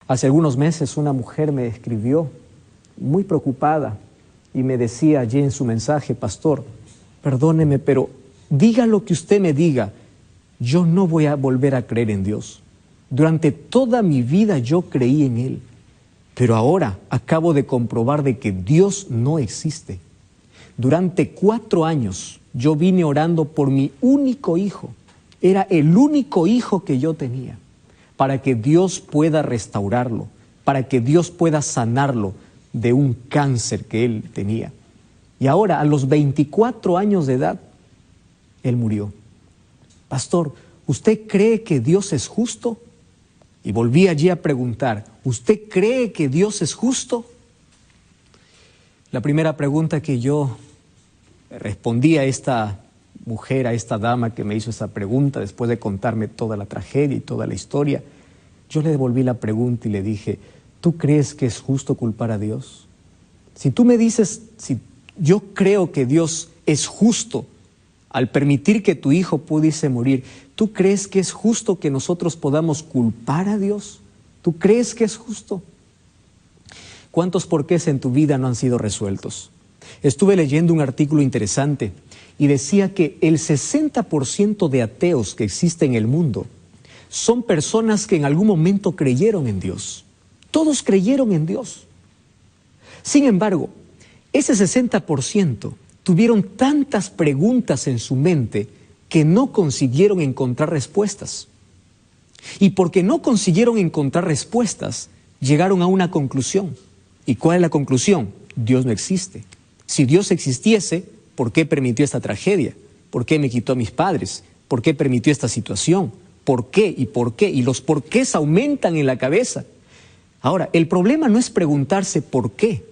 Hace algunos meses una mujer me escribió muy preocupada y me decía allí en su mensaje: pastor, perdóneme, pero diga lo que usted me diga, yo no voy a volver a creer en Dios. Durante toda mi vida yo creí en Él, pero ahora acabo de comprobar de que Dios no existe. Durante 4 años yo vine orando por mi único hijo. Era el único hijo que yo tenía, para que Dios pueda restaurarlo, para que Dios pueda sanarlo de un cáncer que él tenía. Y ahora, a los 24 años de edad, él murió. Pastor, ¿usted cree que Dios es justo? Y volví allí a preguntar, ¿usted cree que Dios es justo? La primera pregunta que yo respondí a esta mujer, a esta dama que me hizo esa pregunta, después de contarme toda la tragedia y toda la historia, yo le devolví la pregunta y le dije: ¿tú crees que es justo culpar a Dios? Si tú me dices, si yo creo que Dios es justo al permitir que tu hijo pudiese morir, ¿tú crees que es justo que nosotros podamos culpar a Dios? ¿Tú crees que es justo? ¿Cuántos porqués en tu vida no han sido resueltos? Estuve leyendo un artículo interesante y decía que el 60% de ateos que existen en el mundo son personas que en algún momento creyeron en Dios. Todos creyeron en Dios. Sin embargo, ese 60% tuvieron tantas preguntas en su mente que no consiguieron encontrar respuestas. Y porque no consiguieron encontrar respuestas, llegaron a una conclusión. ¿Y cuál es la conclusión? Dios no existe. Si Dios existiese, ¿por qué permitió esta tragedia? ¿Por qué me quitó a mis padres? ¿Por qué permitió esta situación? ¿Por qué? ¿Y por qué? Y los porqués aumentan en la cabeza. Ahora, el problema no es preguntarse por qué.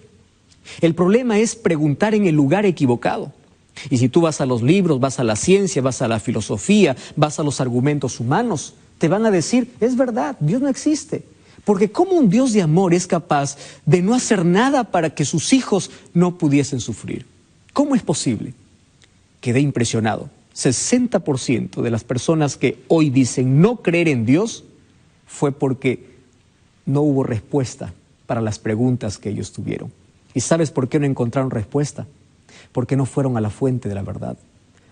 El problema es preguntar en el lugar equivocado. Y si tú vas a los libros, vas a la ciencia, vas a la filosofía, vas a los argumentos humanos, te van a decir: es verdad, Dios no existe. Porque ¿cómo un Dios de amor es capaz de no hacer nada para que sus hijos no pudiesen sufrir? ¿Cómo es posible? Quedé impresionado. 60% de las personas que hoy dicen no creer en Dios fue porque no hubo respuesta para las preguntas que ellos tuvieron. ¿Y sabes por qué no encontraron respuesta? Porque no fueron a la fuente de la verdad.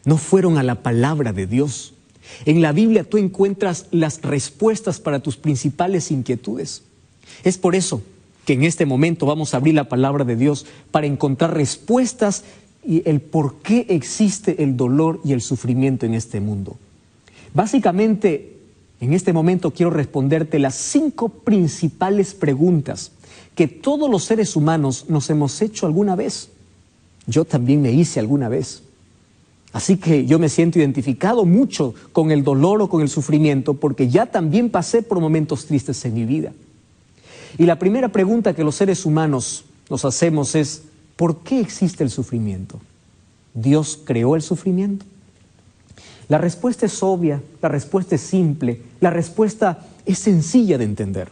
No fueron a la palabra de Dios. En la Biblia tú encuentras las respuestas para tus principales inquietudes. Es por eso que en este momento vamos a abrir la palabra de Dios para encontrar respuestas y el por qué existe el dolor y el sufrimiento en este mundo. Básicamente, en este momento quiero responderte las 5 principales preguntas que todos los seres humanos nos hemos hecho alguna vez. Yo también me hice alguna vez. Así que yo me siento identificado mucho con el dolor o con el sufrimiento, porque ya también pasé por momentos tristes en mi vida. Y la primera pregunta que los seres humanos nos hacemos es: ¿por qué existe el sufrimiento? ¿Dios creó el sufrimiento? La respuesta es obvia, la respuesta es simple, la respuesta es sencilla de entender.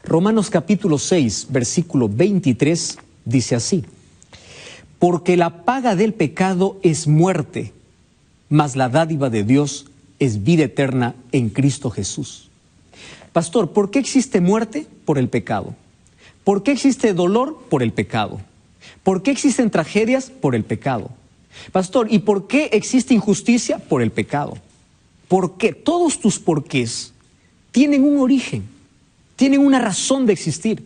Romanos capítulo 6, versículo 23 dice así: porque la paga del pecado es muerte, mas la dádiva de Dios es vida eterna en Cristo Jesús. Pastor, ¿por qué existe muerte? Por el pecado. ¿Por qué existe dolor? Por el pecado. ¿Por qué existen tragedias? Por el pecado. Pastor, ¿y por qué existe injusticia? Por el pecado. ¿Por qué? Todos tus porqués tienen un origen, tienen una razón de existir.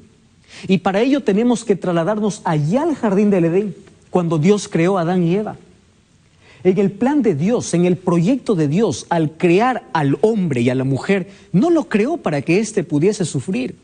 Y para ello tenemos que trasladarnos allá al jardín del Edén, cuando Dios creó a Adán y Eva. En el plan de Dios, en el proyecto de Dios, al crear al hombre y a la mujer, no lo creó para que éste pudiese sufrir.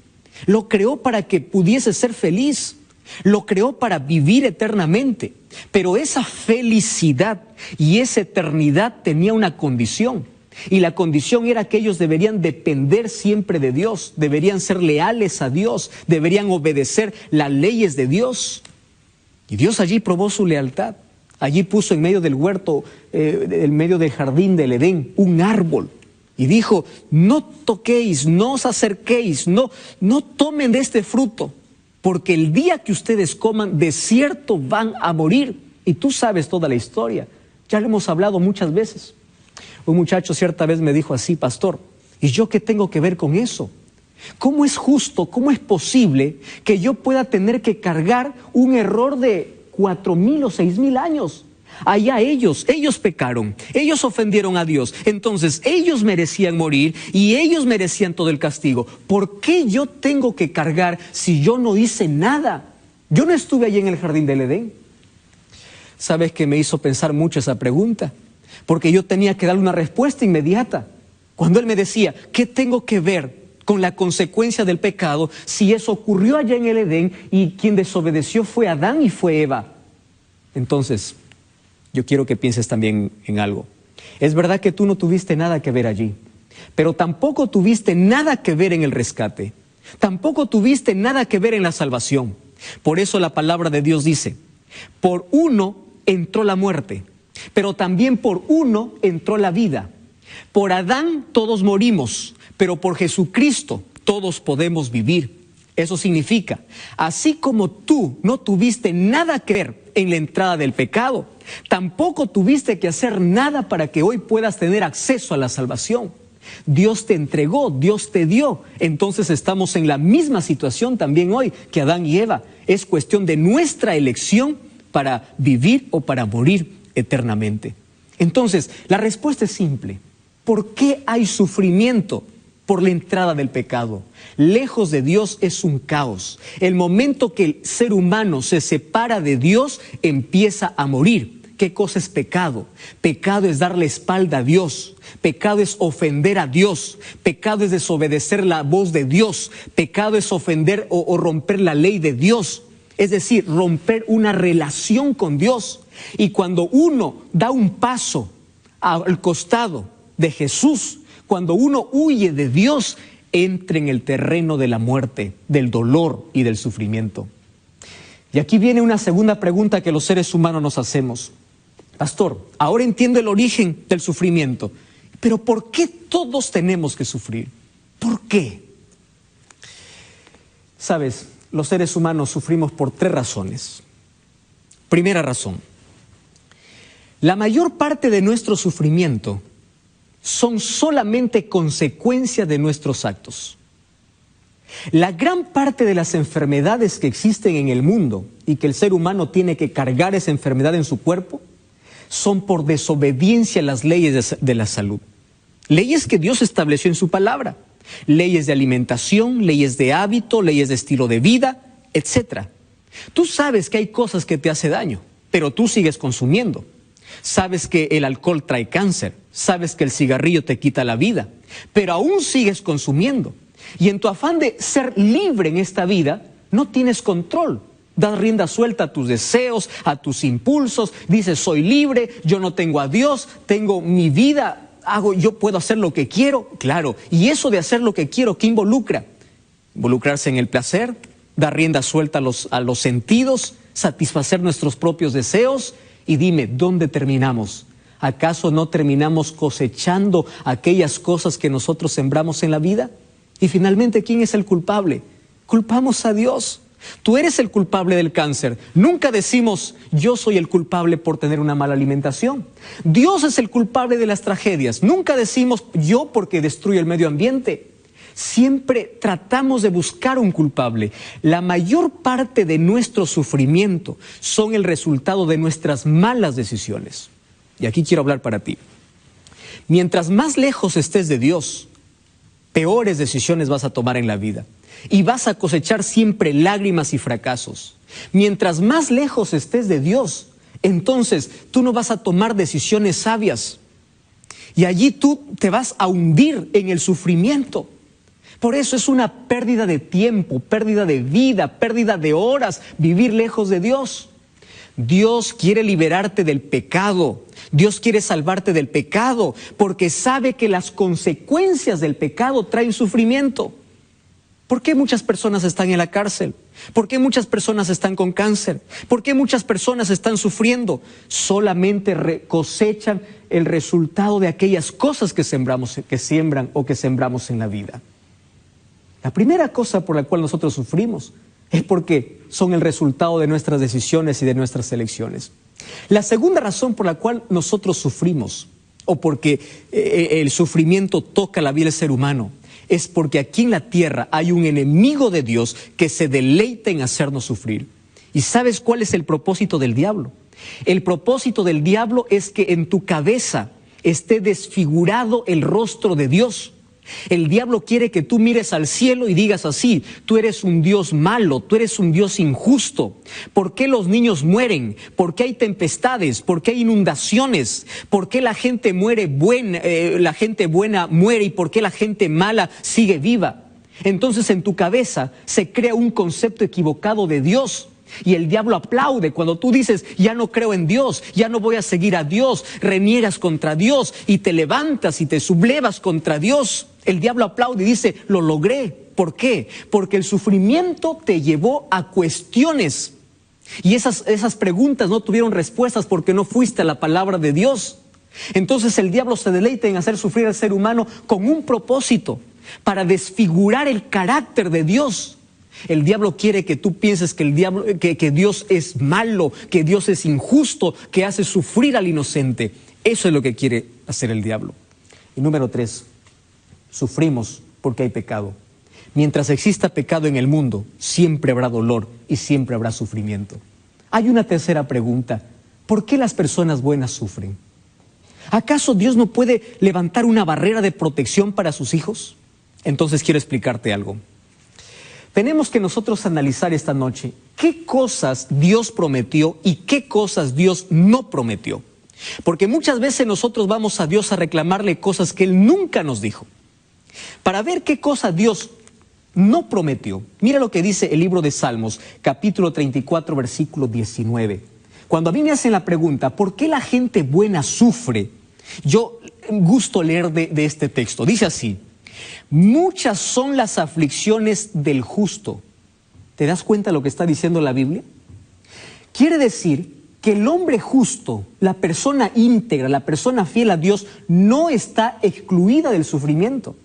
Lo creó para que pudiese ser feliz. Lo creó para vivir eternamente. Pero esa felicidad y esa eternidad tenía una condición. Y la condición era que ellos deberían depender siempre de Dios, deberían ser leales a Dios, deberían obedecer las leyes de Dios. Y Dios allí probó su lealtad. Allí puso en medio del huerto, en medio del jardín del Edén, un árbol. Y dijo: no toquéis, no os acerquéis, no tomen de este fruto, porque el día que ustedes coman, de cierto van a morir. Y tú sabes toda la historia. Ya lo hemos hablado muchas veces. Un muchacho cierta vez me dijo así: pastor, ¿y yo qué tengo que ver con eso? ¿Cómo es justo, cómo es posible que yo pueda tener que cargar un error de 4,000 o 6,000 años? Allá ellos pecaron, ellos ofendieron a Dios, entonces ellos merecían morir y ellos merecían todo el castigo. ¿Por qué yo tengo que cargar si yo no hice nada? Yo no estuve allí en el jardín del Edén. ¿Sabes qué me hizo pensar mucho esa pregunta? Porque yo tenía que darle una respuesta inmediata. Cuando él me decía, ¿qué tengo que ver con la consecuencia del pecado si eso ocurrió allá en el Edén y quien desobedeció fue Adán y fue Eva? Entonces, yo quiero que pienses también en algo. Es verdad que tú no tuviste nada que ver allí, pero tampoco tuviste nada que ver en el rescate. Tampoco tuviste nada que ver en la salvación. Por eso la palabra de Dios dice, por uno entró la muerte, pero también por uno entró la vida. Por Adán todos morimos, pero por Jesucristo todos podemos vivir. Eso significa, así como tú no tuviste nada que ver en la entrada del pecado, tampoco tuviste que hacer nada para que hoy puedas tener acceso a la salvación. Dios te entregó, Dios te dio. Entonces estamos en la misma situación también hoy que Adán y Eva. Es cuestión de nuestra elección para vivir o para morir eternamente. Entonces, la respuesta es simple. ¿Por qué hay sufrimiento? Por la entrada del pecado. Lejos de Dios es un caos. El momento que el ser humano se separa de Dios, empieza a morir. ¿Qué cosa es pecado? Pecado es darle espalda a Dios. Pecado es ofender a Dios. Pecado es desobedecer la voz de Dios. Pecado es ofender o romper la ley de Dios. Es decir, romper una relación con Dios. Y cuando uno da un paso al costado de Jesús, cuando uno huye de Dios, entra en el terreno de la muerte, del dolor y del sufrimiento. Y aquí viene una segunda pregunta que los seres humanos nos hacemos. Pastor, ahora entiendo el origen del sufrimiento, pero ¿por qué todos tenemos que sufrir? ¿Por qué? Sabes, los seres humanos sufrimos por 3 razones. Primera razón, la mayor parte de nuestro sufrimiento son solamente consecuencia de nuestros actos. La gran parte de las enfermedades que existen en el mundo y que el ser humano tiene que cargar esa enfermedad en su cuerpo son por desobediencia a las leyes de la salud. Leyes que Dios estableció en su palabra. Leyes de alimentación, leyes de hábito, leyes de estilo de vida, etc. Tú sabes que hay cosas que te hacen daño, pero tú sigues consumiendo. Sabes que el alcohol trae cáncer, sabes que el cigarrillo te quita la vida, pero aún sigues consumiendo. Y en tu afán de ser libre en esta vida, no tienes control. Das rienda suelta a tus deseos, a tus impulsos, dices soy libre, yo no tengo a Dios, tengo mi vida, yo puedo hacer lo que quiero. Claro, y eso de hacer lo que quiero, ¿qué involucra? Involucrarse en el placer, dar rienda suelta a los sentidos, satisfacer nuestros propios deseos. Y dime, ¿dónde terminamos? ¿Acaso no terminamos cosechando aquellas cosas que nosotros sembramos en la vida? Y finalmente, ¿quién es el culpable? Culpamos a Dios. Tú eres el culpable del cáncer. Nunca decimos, yo soy el culpable por tener una mala alimentación. Dios es el culpable de las tragedias. Nunca decimos, yo porque destruyo el medio ambiente. Siempre tratamos de buscar un culpable. La mayor parte de nuestro sufrimiento son el resultado de nuestras malas decisiones. Y aquí quiero hablar para ti. Mientras más lejos estés de Dios, peores decisiones vas a tomar en la vida. Y vas a cosechar siempre lágrimas y fracasos. Mientras más lejos estés de Dios, entonces tú no vas a tomar decisiones sabias. Y allí tú te vas a hundir en el sufrimiento. Por eso es una pérdida de tiempo, pérdida de vida, pérdida de horas, vivir lejos de Dios. Dios quiere liberarte del pecado. Dios quiere salvarte del pecado porque sabe que las consecuencias del pecado traen sufrimiento. ¿Por qué muchas personas están en la cárcel? ¿Por qué muchas personas están con cáncer? ¿Por qué muchas personas están sufriendo? Solamente cosechan el resultado de aquellas cosas que siembran o que sembramos en la vida. La primera cosa por la cual nosotros sufrimos es porque son el resultado de nuestras decisiones y de nuestras elecciones. La segunda razón por la cual nosotros sufrimos, o porque el sufrimiento toca la vida del ser humano, es porque aquí en la tierra hay un enemigo de Dios que se deleita en hacernos sufrir. ¿Y sabes cuál es el propósito del diablo? El propósito del diablo es que en tu cabeza esté desfigurado el rostro de Dios. El diablo quiere que tú mires al cielo y digas así: tú eres un Dios malo, tú eres un Dios injusto. ¿Por qué los niños mueren? ¿Por qué hay tempestades? ¿Por qué hay inundaciones? ¿Por qué la gente la gente buena muere y por qué la gente mala sigue viva? Entonces en tu cabeza se crea un concepto equivocado de Dios. Y el diablo aplaude cuando tú dices: ya no creo en Dios, ya no voy a seguir a Dios, reniegas contra Dios y te levantas y te sublevas contra Dios. El diablo aplaude y dice: lo logré. ¿Por qué? Porque el sufrimiento te llevó a cuestiones. Y esas preguntas no tuvieron respuestas porque no fuiste a la palabra de Dios. Entonces el diablo se deleita en hacer sufrir al ser humano con un propósito: para desfigurar el carácter de Dios. El diablo quiere que tú pienses que Dios es malo, que Dios es injusto, que hace sufrir al inocente. Eso es lo que quiere hacer el diablo. Y número 3, sufrimos porque hay pecado. Mientras exista pecado en el mundo, siempre habrá dolor y siempre habrá sufrimiento. Hay una tercera pregunta: ¿por qué las personas buenas sufren? ¿Acaso Dios no puede levantar una barrera de protección para sus hijos? Entonces quiero explicarte algo. Tenemos que nosotros analizar esta noche qué cosas Dios prometió y qué cosas Dios no prometió. Porque muchas veces nosotros vamos a Dios a reclamarle cosas que Él nunca nos dijo. Para ver qué cosa Dios no prometió, mira lo que dice el libro de Salmos, capítulo 34, versículo 19. Cuando a mí me hacen la pregunta: ¿por qué la gente buena sufre? Yo gusto leer de este texto. Dice así: muchas son las aflicciones del justo. ¿Te das cuenta de lo que está diciendo la Biblia? Quiere decir que el hombre justo, la persona íntegra, la persona fiel a Dios, no está excluida del sufrimiento.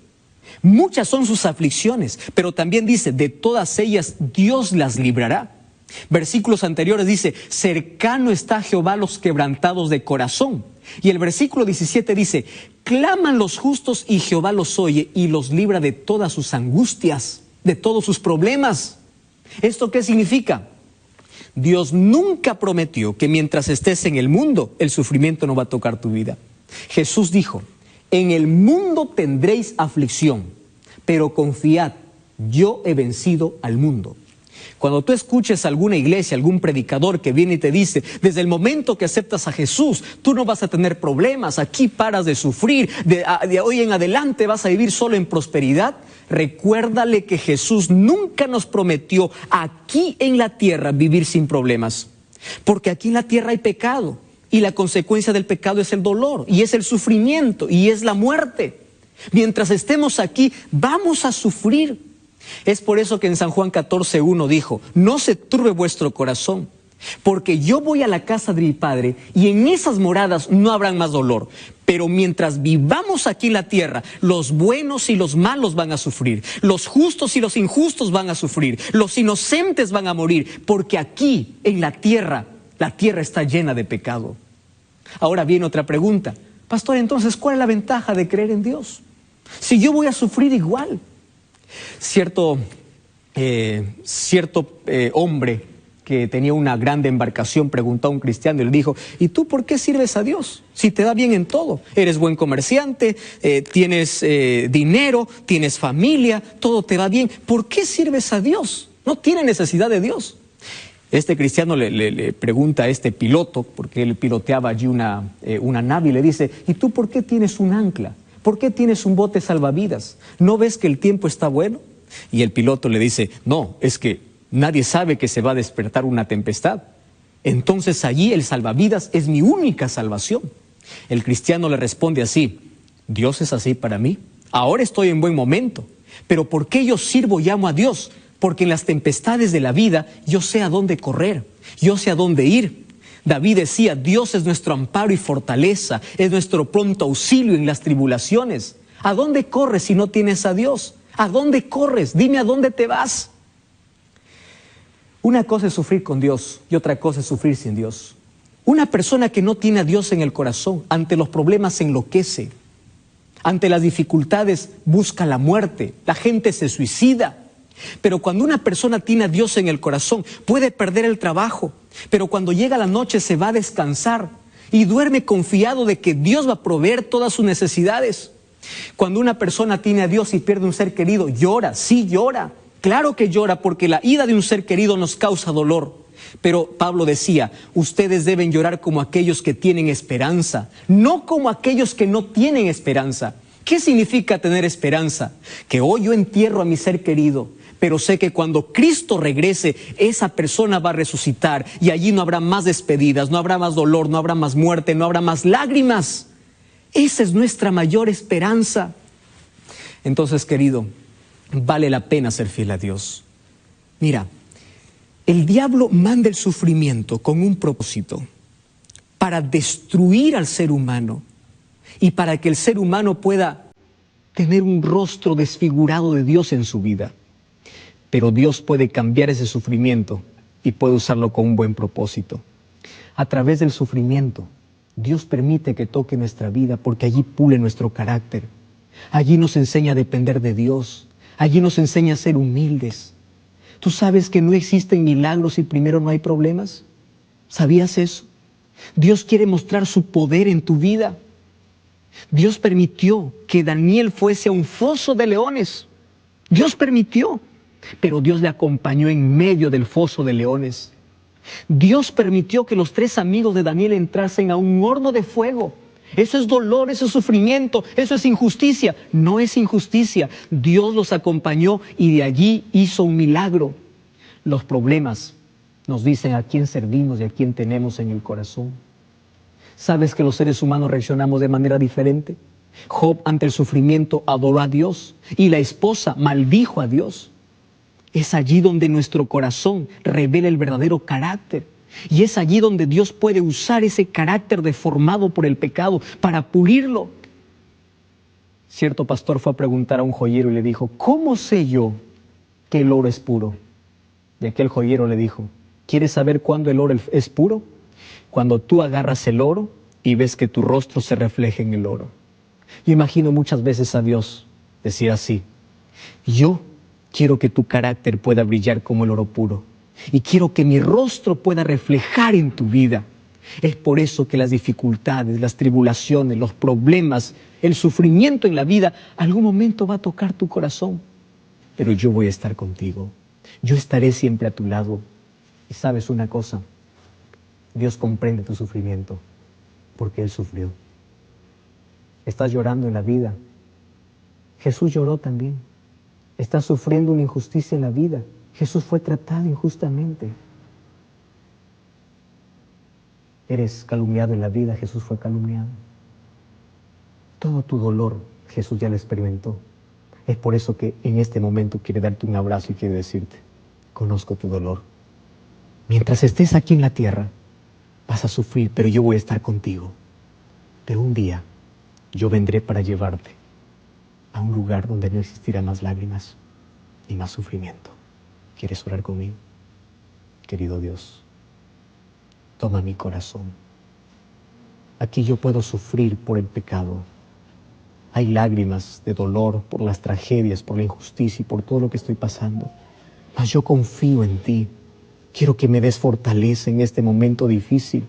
Muchas son sus aflicciones, pero también dice: de todas ellas Dios las librará. Versículos anteriores dice: cercano está a Jehová los quebrantados de corazón. Y el versículo 17 dice: claman los justos y Jehová los oye y los libra de todas sus angustias, de todos sus problemas. ¿Esto qué significa? Dios nunca prometió que mientras estés en el mundo, el sufrimiento no va a tocar tu vida. Jesús dijo: en el mundo tendréis aflicción, pero confiad, yo he vencido al mundo. Cuando tú escuches a alguna iglesia, algún predicador que viene y te dice: desde el momento que aceptas a Jesús, tú no vas a tener problemas, aquí paras de sufrir, de hoy en adelante vas a vivir solo en prosperidad, recuérdale que Jesús nunca nos prometió aquí en la tierra vivir sin problemas. Porque aquí en la tierra hay pecado, y la consecuencia del pecado es el dolor, y es el sufrimiento, y es la muerte. Mientras estemos aquí, vamos a sufrir. Es por eso que en San Juan 14:1 dijo: no se turbe vuestro corazón, porque yo voy a la casa de mi Padre y en esas moradas no habrán más dolor. Pero mientras vivamos aquí en la tierra, los buenos y los malos van a sufrir, los justos y los injustos van a sufrir, los inocentes van a morir, porque aquí en la tierra está llena de pecado. Ahora viene otra pregunta: pastor, entonces, ¿cuál es la ventaja de creer en Dios? Si yo voy a sufrir igual. Cierto hombre que tenía una grande embarcación preguntó a un cristiano y le dijo: ¿y tú por qué sirves a Dios? Si te da bien en todo, eres buen comerciante, tienes dinero, tienes familia, todo te va bien, ¿por qué sirves a Dios? No tiene necesidad de Dios. Este cristiano le pregunta a este piloto, porque él piloteaba allí una nave, y le dice: ¿y tú por qué tienes un ancla? ¿Por qué tienes un bote salvavidas? ¿No ves que el tiempo está bueno? Y el piloto le dice: no, es que nadie sabe que se va a despertar una tempestad. Entonces allí el salvavidas es mi única salvación. El cristiano le responde así: Dios es así para mí. Ahora estoy en buen momento, pero ¿por qué yo sirvo y amo a Dios? Porque en las tempestades de la vida yo sé a dónde correr, yo sé a dónde ir. David decía: Dios es nuestro amparo y fortaleza, es nuestro pronto auxilio en las tribulaciones. ¿A dónde corres si no tienes a Dios? ¿A dónde corres? Dime a dónde te vas. Una cosa es sufrir con Dios y otra cosa es sufrir sin Dios. Una persona que no tiene a Dios en el corazón, ante los problemas se enloquece. Ante las dificultades busca la muerte, la gente se suicida. Pero cuando una persona tiene a Dios en el corazón, puede perder el trabajo, pero cuando llega la noche se va a descansar y duerme confiado de que Dios va a proveer todas sus necesidades. Cuando una persona tiene a Dios y pierde un ser querido, llora, sí llora. Claro que llora, porque la ida de un ser querido nos causa dolor. Pero Pablo decía, ustedes deben llorar como aquellos que tienen esperanza, no como aquellos que no tienen esperanza. ¿Qué significa tener esperanza? Que hoy yo entierro a mi ser querido, pero sé que cuando Cristo regrese, esa persona va a resucitar y allí no habrá más despedidas, no habrá más dolor, no habrá más muerte, no habrá más lágrimas. Esa es nuestra mayor esperanza. Entonces, querido, vale la pena ser fiel a Dios. Mira, el diablo manda el sufrimiento con un propósito, para destruir al ser humano y para que el ser humano pueda tener un rostro desfigurado de Dios en su vida. Pero Dios puede cambiar ese sufrimiento y puede usarlo con un buen propósito. A través del sufrimiento, Dios permite que toque nuestra vida porque allí pule nuestro carácter. Allí nos enseña a depender de Dios. Allí nos enseña a ser humildes. ¿Tú sabes que no existen milagros si primero no hay problemas? ¿Sabías eso? Dios quiere mostrar su poder en tu vida. Dios permitió que Daniel fuese a un foso de leones. Dios permitió, pero Dios le acompañó en medio del foso de leones. Dios permitió que los 3 amigos de Daniel entrasen a un horno de fuego. Eso es dolor, eso es sufrimiento, eso es injusticia. No es injusticia. Dios los acompañó y de allí hizo un milagro. Los problemas nos dicen a quién servimos y a quién tenemos en el corazón. ¿Sabes que los seres humanos reaccionamos de manera diferente? Job, ante el sufrimiento, adoró a Dios y la esposa maldijo a Dios. Es allí donde nuestro corazón revela el verdadero carácter. Y es allí donde Dios puede usar ese carácter deformado por el pecado para pulirlo. Cierto pastor fue a preguntar a un joyero y le dijo, ¿cómo sé yo que el oro es puro? Y aquel joyero le dijo, ¿quieres saber cuándo el oro es puro? Cuando tú agarras el oro y ves que tu rostro se refleja en el oro. Yo imagino muchas veces a Dios decir así, yo quiero que tu carácter pueda brillar como el oro puro. Y quiero que mi rostro pueda reflejar en tu vida. Es por eso que las dificultades, las tribulaciones, los problemas, el sufrimiento en la vida, algún momento va a tocar tu corazón. Pero yo voy a estar contigo. Yo estaré siempre a tu lado. Y sabes una cosa, Dios comprende tu sufrimiento porque Él sufrió. Estás llorando en la vida. Jesús lloró también. Estás sufriendo una injusticia en la vida. Jesús fue tratado injustamente. Eres calumniado en la vida, Jesús fue calumniado. Todo tu dolor, Jesús ya lo experimentó. Es por eso que en este momento quiere darte un abrazo y quiere decirte, conozco tu dolor. Mientras estés aquí en la tierra, vas a sufrir, pero yo voy a estar contigo. Pero un día, yo vendré para llevarte a un lugar donde no existirá más lágrimas ni más sufrimiento. ¿Quieres orar conmigo? Querido Dios, toma mi corazón. Aquí yo puedo sufrir por el pecado. Hay lágrimas de dolor por las tragedias, por la injusticia y por todo lo que estoy pasando. Mas yo confío en ti. Quiero que me des fortaleza en este momento difícil.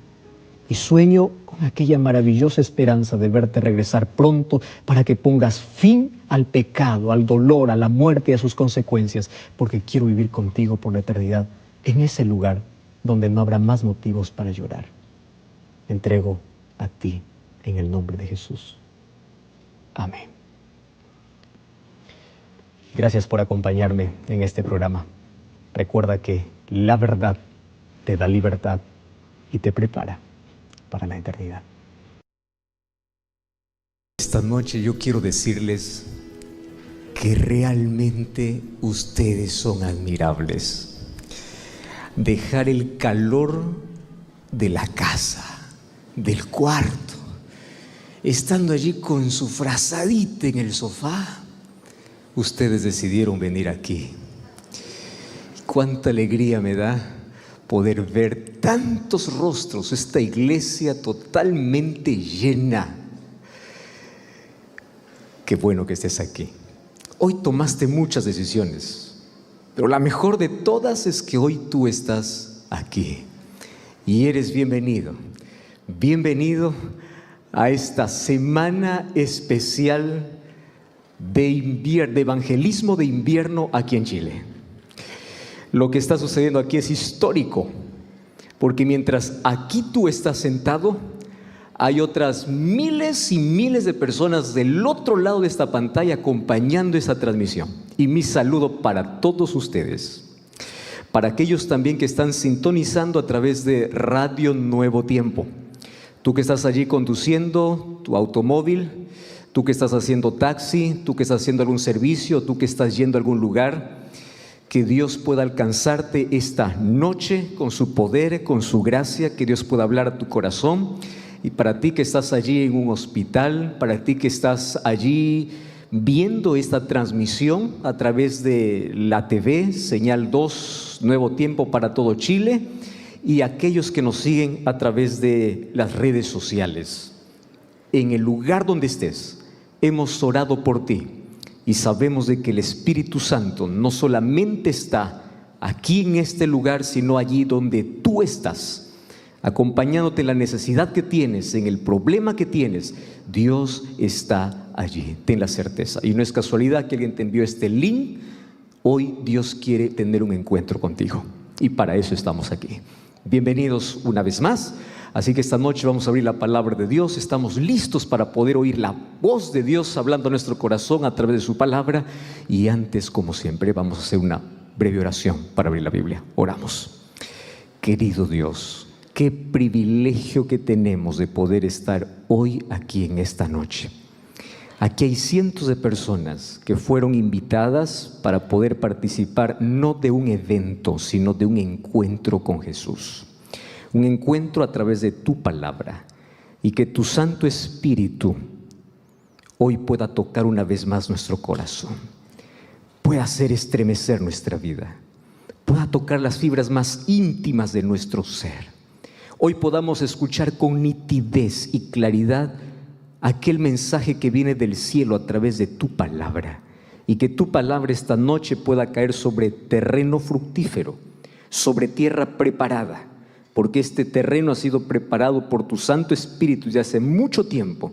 Y sueño con aquella maravillosa esperanza de verte regresar pronto para que pongas fin al pecado, al dolor, a la muerte y a sus consecuencias, porque quiero vivir contigo por la eternidad, en ese lugar donde no habrá más motivos para llorar. Me entrego a ti en el nombre de Jesús. Amén. Gracias por acompañarme en este programa. Recuerda que la verdad te da libertad y te prepara para la eternidad. Esta noche yo quiero decirles que realmente ustedes son admirables. Dejar el calor de la casa, del cuarto, estando allí con su frazadita en el sofá, ustedes decidieron venir aquí. Cuánta alegría me da poder ver tantos rostros, esta iglesia totalmente llena. Qué bueno que estés aquí. Hoy tomaste muchas decisiones, pero la mejor de todas es que hoy tú estás aquí y eres bienvenido. Bienvenido a esta semana especial de evangelismo de invierno aquí en Chile. Lo que está sucediendo aquí es histórico, porque mientras aquí tú estás sentado, hay otras miles y miles de personas del otro lado de esta pantalla acompañando esta transmisión. Y mi saludo para todos ustedes, para aquellos también que están sintonizando a través de Radio Nuevo Tiempo. Tú que estás allí conduciendo tu automóvil, tú que estás haciendo taxi, tú que estás haciendo algún servicio, tú que estás yendo a algún lugar, que Dios pueda alcanzarte esta noche con su poder, con su gracia, que Dios pueda hablar a tu corazón. Y para ti que estás allí en un hospital, para ti que estás allí viendo esta transmisión a través de la TV, Señal 2, Nuevo Tiempo para todo Chile, y aquellos que nos siguen a través de las redes sociales. En el lugar donde estés, hemos orado por ti y sabemos de que el Espíritu Santo no solamente está aquí en este lugar, sino allí donde tú estás, acompañándote en la necesidad que tienes, en el problema que tienes. Dios está allí, ten la certeza. Y no es casualidad que alguien te envió este link. Hoy Dios quiere tener un encuentro contigo y para eso estamos aquí. Bienvenidos una vez más. Así que esta noche vamos a abrir la palabra de Dios. Estamos listos para poder oír la voz de Dios hablando a nuestro corazón a través de su palabra. Y antes, como siempre, vamos a hacer una breve oración para abrir la Biblia. Oramos. Querido Dios, qué privilegio que tenemos de poder estar hoy aquí en esta noche. Aquí hay cientos de personas que fueron invitadas para poder participar no de un evento, sino de un encuentro con Jesús. Un encuentro a través de tu palabra, y que tu Santo Espíritu hoy pueda tocar una vez más nuestro corazón, pueda hacer estremecer nuestra vida, pueda tocar las fibras más íntimas de nuestro ser. Hoy podamos escuchar con nitidez y claridad aquel mensaje que viene del cielo a través de tu palabra, y que tu palabra esta noche pueda caer sobre terreno fructífero, sobre tierra preparada, porque este terreno ha sido preparado por tu Santo Espíritu desde hace mucho tiempo.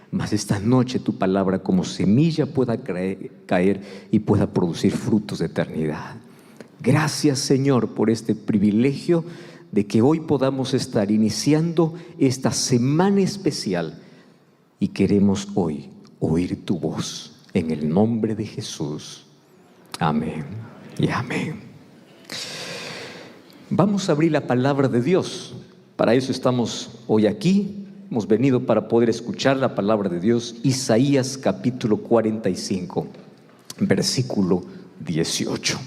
Mas esta noche tu palabra como semilla pueda caer y pueda producir frutos de eternidad. Gracias, Señor, por este privilegio de que hoy podamos estar iniciando esta semana especial, y queremos hoy oír tu voz en el nombre de Jesús. Amén y amén. Vamos a abrir la palabra de Dios. Para eso estamos hoy aquí. Hemos venido para poder escuchar la palabra de Dios. Isaías capítulo 45, versículo 18.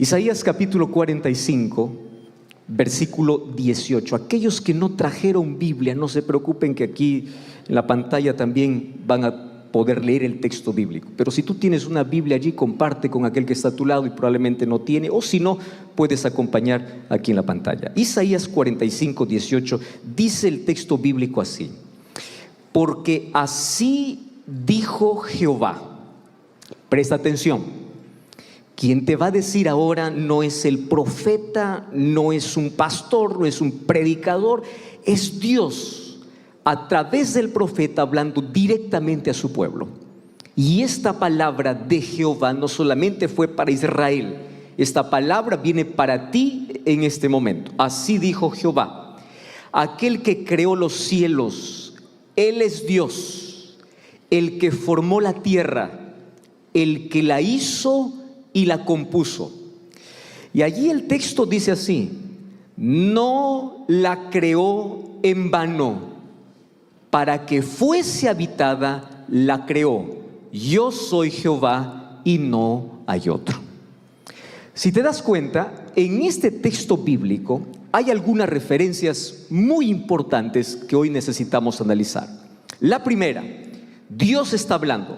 Isaías capítulo 45, versículo 18. Aquellos que no trajeron Biblia, no se preocupen, que aquí en la pantalla también van a poder leer el texto bíblico. Pero si tú tienes una Biblia allí, comparte con aquel que está a tu lado y probablemente no tiene, o si no, puedes acompañar aquí en la pantalla. Isaías 45, 18, dice el texto bíblico así: porque así dijo Jehová. Presta atención. Quien te va a decir ahora no es el profeta, no es un pastor, no es un predicador, es Dios a través del profeta hablando directamente a su pueblo. Y esta palabra de Jehová no solamente fue para Israel, esta palabra viene para ti en este momento. Así dijo Jehová, aquel que creó los cielos, Él es Dios, el que formó la tierra, el que la hizo y la compuso. Y allí el texto dice así: no la creó en vano, para que fuese habitada la creó. Yo soy Jehová y no hay otro. Si te das cuenta, en este texto bíblico hay algunas referencias muy importantes que hoy necesitamos analizar. La primera, Dios está hablando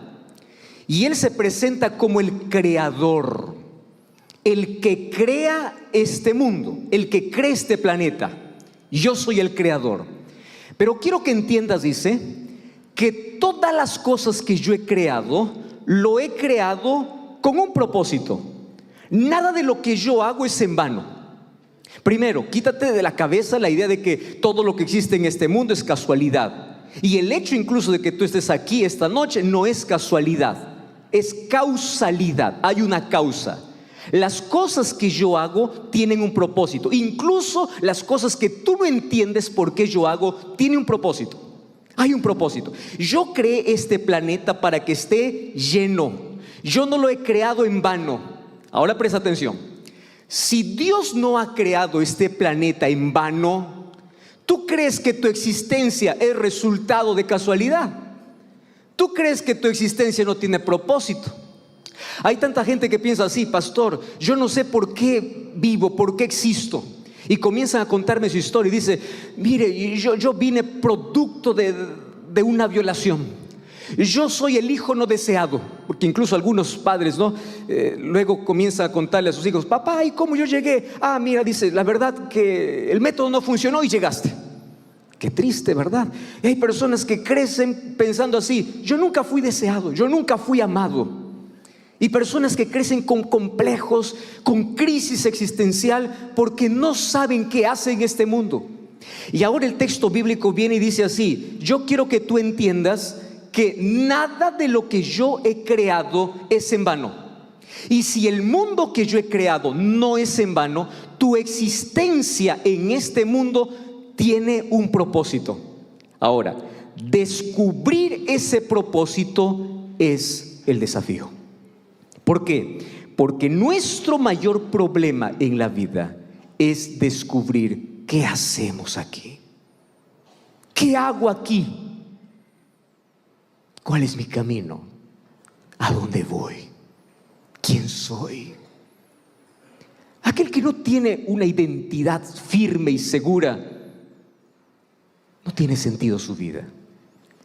y Él se presenta como el creador, el que crea este mundo, el que crea este planeta. Yo soy el creador. Pero quiero que entiendas, dice, que todas las cosas que yo he creado, lo he creado con un propósito. Nada de lo que yo hago es en vano. Primero, quítate de la cabeza la idea de que todo lo que existe en este mundo es casualidad. Y el hecho incluso de que tú estés aquí esta noche no es casualidad, es causalidad. Hay una causa. Las cosas que yo hago tienen un propósito. Incluso las cosas que tú no entiendes por qué yo hago, tienen un propósito. Hay un propósito. Yo creé este planeta para que esté lleno. Yo no lo he creado en vano. Ahora presta atención. Si Dios no ha creado este planeta en vano, ¿tú crees que tu existencia es resultado de casualidad? ¿Tú crees que tu existencia no tiene propósito? Hay tanta gente que piensa así: pastor, yo no sé por qué vivo, por qué existo. Y comienzan a contarme su historia y dice: mire, yo vine producto de una violación. Yo soy el hijo no deseado. Porque incluso algunos padres, ¿no? Luego comienzan a contarle a sus hijos: papá, ¿y cómo yo llegué? Ah, mira, dice, la verdad que el método no funcionó y llegaste. Qué triste, ¿verdad? Y hay personas que crecen pensando así: yo nunca fui deseado, yo nunca fui amado. Y personas que crecen con complejos, con crisis existencial, porque no saben qué hacen en este mundo. Y ahora el texto bíblico viene y dice así: yo quiero que tú entiendas que nada de lo que yo he creado es en vano. Y si el mundo que yo he creado no es en vano, tu existencia en este mundo tiene un propósito. Ahora, descubrir ese propósito es el desafío. ¿Por qué? Porque nuestro mayor problema en la vida es descubrir qué hacemos aquí. ¿Qué hago aquí? ¿Cuál es mi camino? ¿A dónde voy? ¿Quién soy? Aquel que no tiene una identidad firme y segura, no tiene sentido su vida.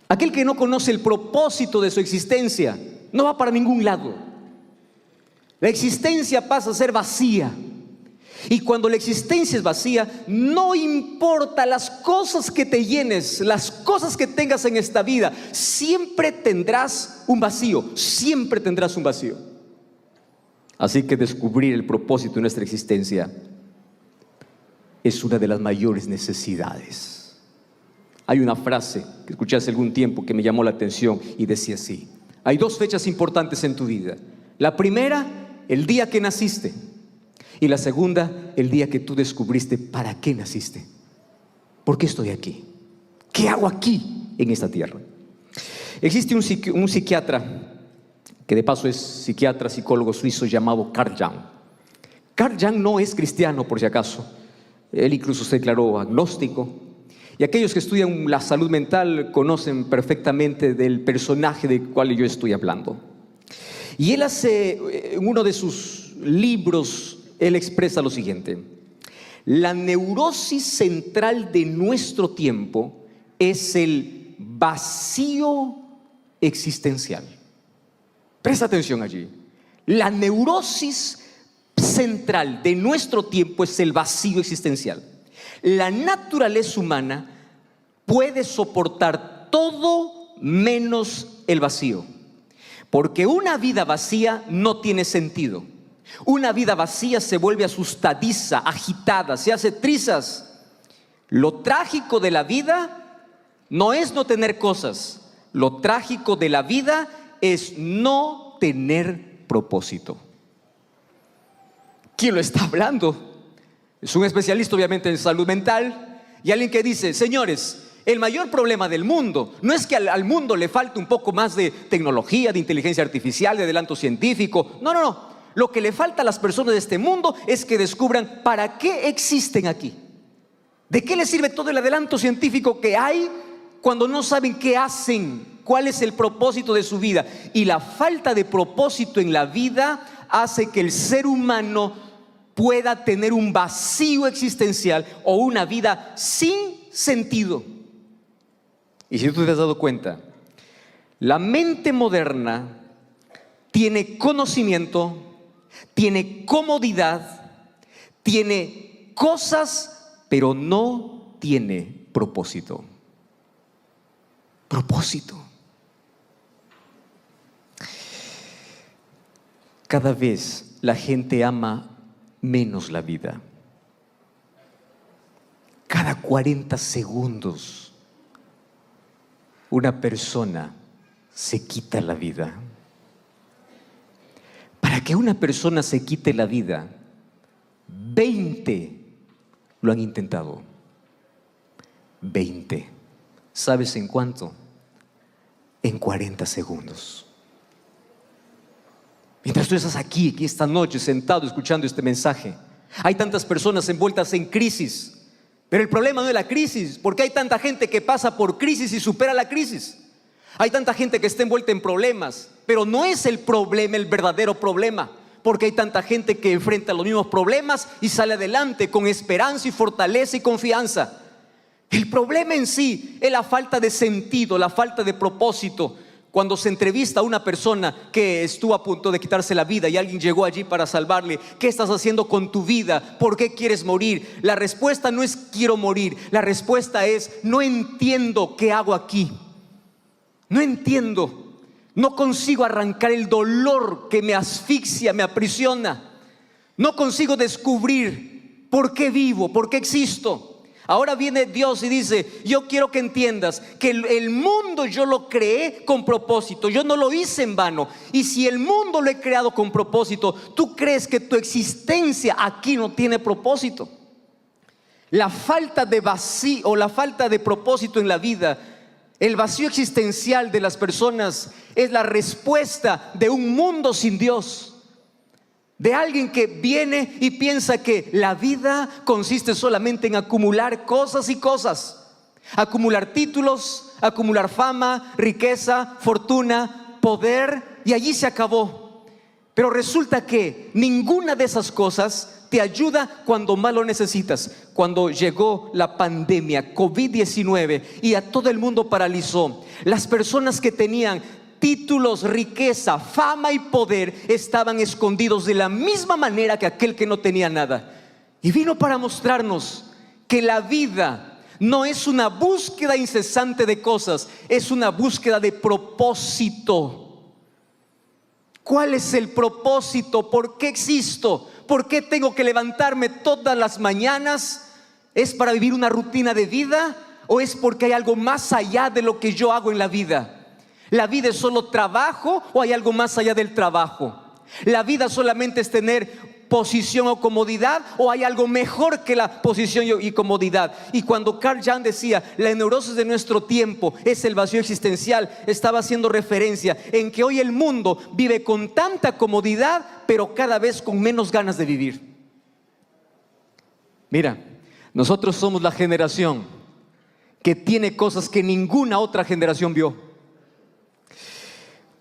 Aquel que no conoce el propósito de su existencia, no va para ningún lado. La existencia pasa a ser vacía. Y cuando la existencia es vacía, no importa las cosas que te llenes, las cosas que tengas en esta vida, siempre tendrás un vacío, siempre tendrás un vacío. Así que descubrir el propósito de nuestra existencia es una de las mayores necesidades. Hay una frase que escuché hace algún tiempo que me llamó la atención y decía así: hay dos fechas importantes en tu vida. La primera, el día que naciste. Y la segunda, el día que tú descubriste para qué naciste. ¿Por qué estoy aquí? ¿Qué hago aquí en esta tierra? Existe un psiquiatra, que de paso es psiquiatra, psicólogo suizo, llamado Carl Jung. Carl Jung no es cristiano, por si acaso. Él incluso se declaró agnóstico. Y aquellos que estudian la salud mental conocen perfectamente del personaje del cual yo estoy hablando. Y él hace, en uno de sus libros, él expresa lo siguiente: la neurosis central de nuestro tiempo es el vacío existencial. Presta atención allí. La neurosis central de nuestro tiempo es el vacío existencial. La naturaleza humana puede soportar todo menos el vacío. Porque una vida vacía no tiene sentido. Una vida vacía se vuelve asustadiza, agitada, se hace trizas. Lo trágico de la vida no es no tener cosas. Lo trágico de la vida es no tener propósito. ¿Quién lo está hablando? Es un especialista obviamente en salud mental y alguien que dice: señores, el mayor problema del mundo no es que al mundo le falte un poco más de tecnología, de inteligencia artificial, de adelanto científico. No. Lo que le falta a las personas de este mundo es que descubran para qué existen aquí. ¿De qué les sirve todo el adelanto científico que hay cuando no saben qué hacen? ¿Cuál es el propósito de su vida? Y la falta de propósito en la vida hace que el ser humano pueda tener un vacío existencial o una vida sin sentido. Y si tú te has dado cuenta, la mente moderna tiene conocimiento, tiene comodidad, tiene cosas, pero no tiene propósito. propósito. Cada vez la gente ama menos la vida. Cada 40 segundos una persona se quita la vida. Para que una persona se quite la vida, 20 lo han intentado. 20. ¿Sabes en cuánto? En 40 segundos. Mientras tú estás aquí esta noche sentado escuchando este mensaje, hay tantas personas envueltas en crisis. Pero el problema no es la crisis, porque hay tanta gente que pasa por crisis y supera la crisis. Hay tanta gente que está envuelta en problemas, pero no es el problema el verdadero problema, porque hay tanta gente que enfrenta los mismos problemas y sale adelante con esperanza y fortaleza y confianza. El problema en sí es la falta de sentido, la falta de propósito. Cuando se entrevista a una persona que estuvo a punto de quitarse la vida y alguien llegó allí para salvarle, ¿qué estás haciendo con tu vida? ¿Por qué quieres morir? La respuesta no es quiero morir, la respuesta es no entiendo qué hago aquí. No entiendo, no consigo arrancar el dolor que me asfixia, me aprisiona. No consigo descubrir por qué vivo, por qué existo. Ahora viene Dios y dice, yo quiero que entiendas que el mundo yo lo creé con propósito, yo no lo hice en vano. Y si el mundo lo he creado con propósito, ¿tú crees que tu existencia aquí no tiene propósito? La falta de vacío o la falta de propósito en la vida, el vacío existencial de las personas es la respuesta de un mundo sin Dios. De alguien que viene y piensa que la vida consiste solamente en acumular cosas y cosas. Acumular títulos, acumular fama, riqueza, fortuna, poder, y allí se acabó. Pero resulta que ninguna de esas cosas te ayuda cuando más lo necesitas. Cuando llegó la pandemia COVID-19 y a todo el mundo paralizó, las personas que tenían títulos, riqueza, fama y poder estaban escondidos de la misma manera que aquel que no tenía nada. Y vino para mostrarnos que la vida no es una búsqueda incesante de cosas, es una búsqueda de propósito. ¿Cuál es el propósito? ¿Por qué existo? ¿Por qué tengo que levantarme todas las mañanas? ¿Es para vivir una rutina de vida o es porque hay algo más allá de lo que yo hago en la vida? ¿La vida es solo trabajo o hay algo más allá del trabajo? ¿La vida solamente es tener posición o comodidad o hay algo mejor que la posición y comodidad? Y cuando Carl Jung decía la neurosis de nuestro tiempo es el vacío existencial, estaba haciendo referencia en que hoy el mundo vive con tanta comodidad pero cada vez con menos ganas de vivir. Mira, nosotros somos la generación que tiene cosas que ninguna otra generación vio.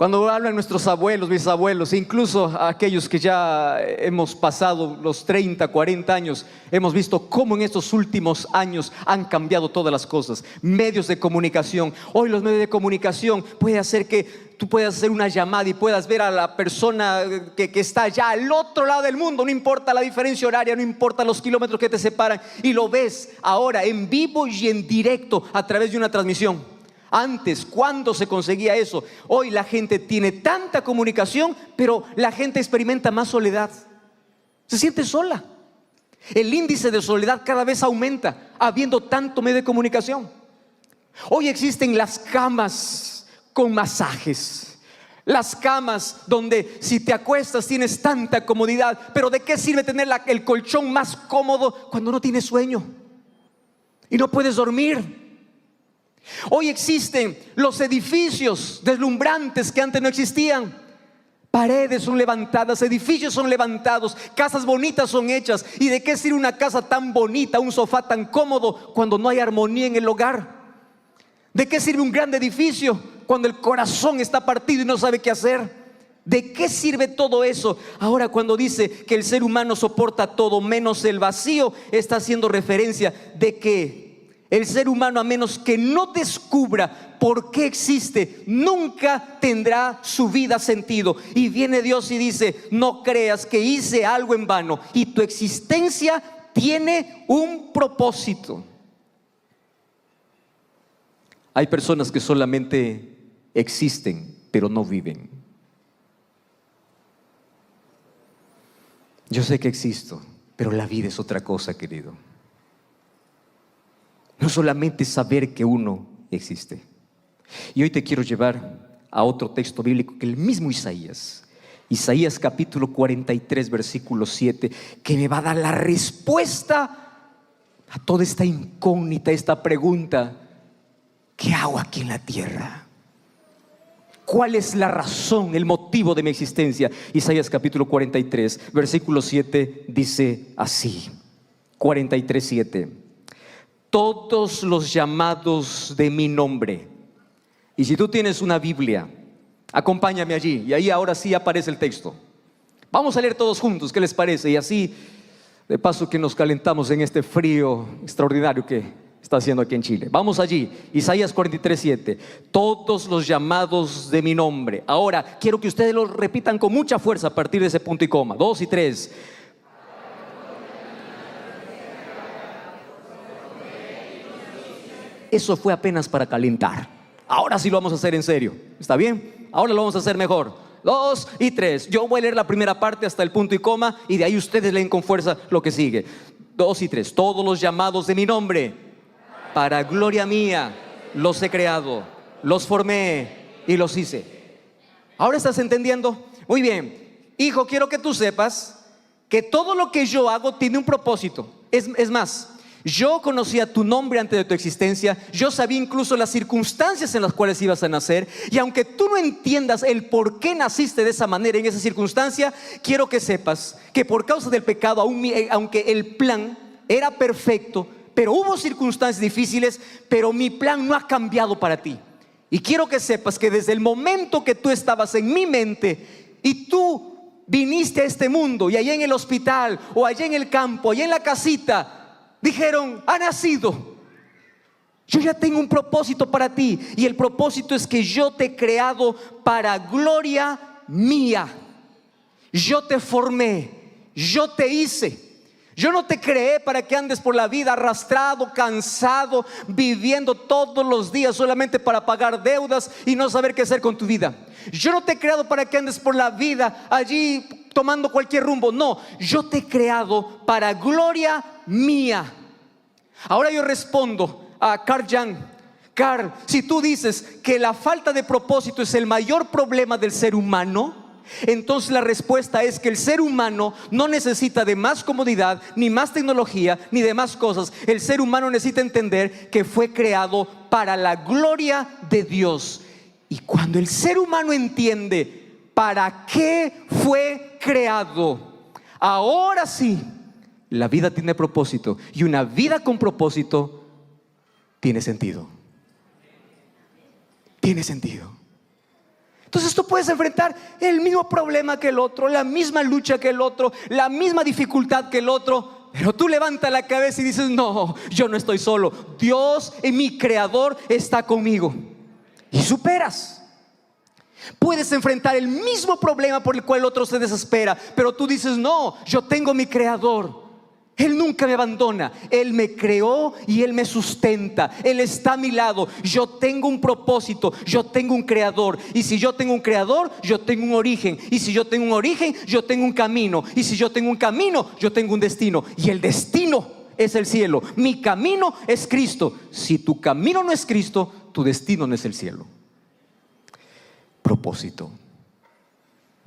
Cuando hablan nuestros abuelos, bisabuelos, incluso aquellos que ya hemos pasado los 30, 40 años, hemos visto cómo en estos últimos años han cambiado todas las cosas. Medios de comunicación. Hoy los medios de comunicación pueden hacer que tú puedas hacer una llamada y puedas ver a la persona que está allá al otro lado del mundo. No importa la diferencia horaria, no importa los kilómetros que te separan. Y lo ves ahora en vivo y en directo a través de una transmisión. Antes, ¿cuándo se conseguía eso? Hoy la gente tiene tanta comunicación, pero la gente experimenta más soledad. Se siente sola. El índice de soledad cada vez aumenta, habiendo tanto medio de comunicación. Hoy existen las camas con masajes. Las camas donde si te acuestas tienes tanta comodidad, pero ¿de qué sirve tener el colchón más cómodo cuando no tienes sueño y no puedes dormir? Hoy existen los edificios deslumbrantes que antes no existían. Paredes son levantadas, edificios son levantados, casas bonitas son hechas. ¿Y de qué sirve una casa tan bonita, un sofá tan cómodo cuando no hay armonía en el hogar? ¿De qué sirve un gran edificio cuando el corazón está partido y no sabe qué hacer? ¿De qué sirve todo eso? Ahora cuando dice que el ser humano soporta todo menos el vacío, está haciendo referencia de que el ser humano, a menos que no descubra por qué existe, nunca tendrá su vida sentido. Y viene Dios y dice, no creas que hice algo en vano, y tu existencia tiene un propósito. Hay personas que solamente existen, pero no viven. Yo sé que existo, pero la vida es otra cosa, querido. No solamente saber que uno existe. Y hoy te quiero llevar a otro texto bíblico que el mismo Isaías capítulo 43 versículo 7, que me va a dar la respuesta a toda esta incógnita, esta pregunta: ¿qué hago aquí en la tierra? ¿Cuál es la razón, el motivo de mi existencia? Isaías capítulo 43 versículo 7 dice así, 43, 7: todos los llamados de mi nombre. Y si tú tienes una Biblia, acompáñame allí, y ahí ahora sí aparece el texto. Vamos a leer todos juntos, ¿qué les parece? Y así, de paso que nos calentamos en este frío extraordinario que está haciendo aquí en Chile. Vamos allí, Isaías 43, 7: todos los llamados de mi nombre. Ahora, quiero que ustedes lo repitan con mucha fuerza a partir de ese punto y coma. 2 y 3. Eso fue apenas para calentar. Ahora sí lo vamos a hacer en serio, ¿está bien? Ahora lo vamos a hacer mejor. 2 y 3. Yo voy a leer la primera parte hasta el punto y coma, y de ahí ustedes leen con fuerza lo que sigue. 2 y 3. Todos los llamados de mi nombre, para gloria mía, los he creado, los formé y los hice. ¿Ahora estás entendiendo? Muy bien. Hijo, quiero que tú sepas que todo lo que yo hago tiene un propósito. Es más, yo conocía tu nombre antes de tu existencia. Yo sabía incluso las circunstancias en las cuales ibas a nacer. Y aunque tú no entiendas el por qué naciste de esa manera, en esa circunstancia, quiero que sepas que por causa del pecado, aunque el plan era perfecto, pero hubo circunstancias difíciles, pero mi plan no ha cambiado para ti. Y quiero que sepas que desde el momento que tú estabas en mi mente y tú viniste a este mundo, y allá en el hospital o allá en el campo, allá en la casita, dijeron: ha nacido. Yo ya tengo un propósito para ti, y el propósito es que yo te he creado para gloria mía. Yo te formé, yo te hice. Yo no te creé para que andes por la vida arrastrado, cansado, viviendo todos los días solamente para pagar deudas y no saber qué hacer con tu vida. Yo no te he creado para que andes por la vida allí tomando cualquier rumbo. No, yo te he creado para gloria mía. Ahora yo respondo a Carl Jung. Carl, si tú dices que la falta de propósito es el mayor problema del ser humano, entonces la respuesta es que el ser humano no necesita de más comodidad, ni más tecnología, ni de más cosas. El ser humano necesita entender que fue creado para la gloria de Dios. Y cuando el ser humano entiende para qué fue creado, ahora sí, la vida tiene propósito. Y una vida con propósito tiene sentido. Tiene sentido. Entonces tú puedes enfrentar el mismo problema que el otro, la misma lucha que el otro, la misma dificultad que el otro, pero tú levantas la cabeza y dices: no, yo no estoy solo. Dios, mi creador, está conmigo. Y superas. Puedes enfrentar el mismo problema por el cual el otro se desespera, pero tú dices: no, yo tengo mi creador. Él nunca me abandona. Él me creó y Él me sustenta. Él está a mi lado. Yo tengo un propósito. Yo tengo un creador. Y si yo tengo un creador, yo tengo un origen. Y si yo tengo un origen, yo tengo un camino. Y si yo tengo un camino, yo tengo un destino. Y el destino es el cielo. Mi camino es Cristo. Si tu camino no es Cristo, tu destino no es el cielo. Propósito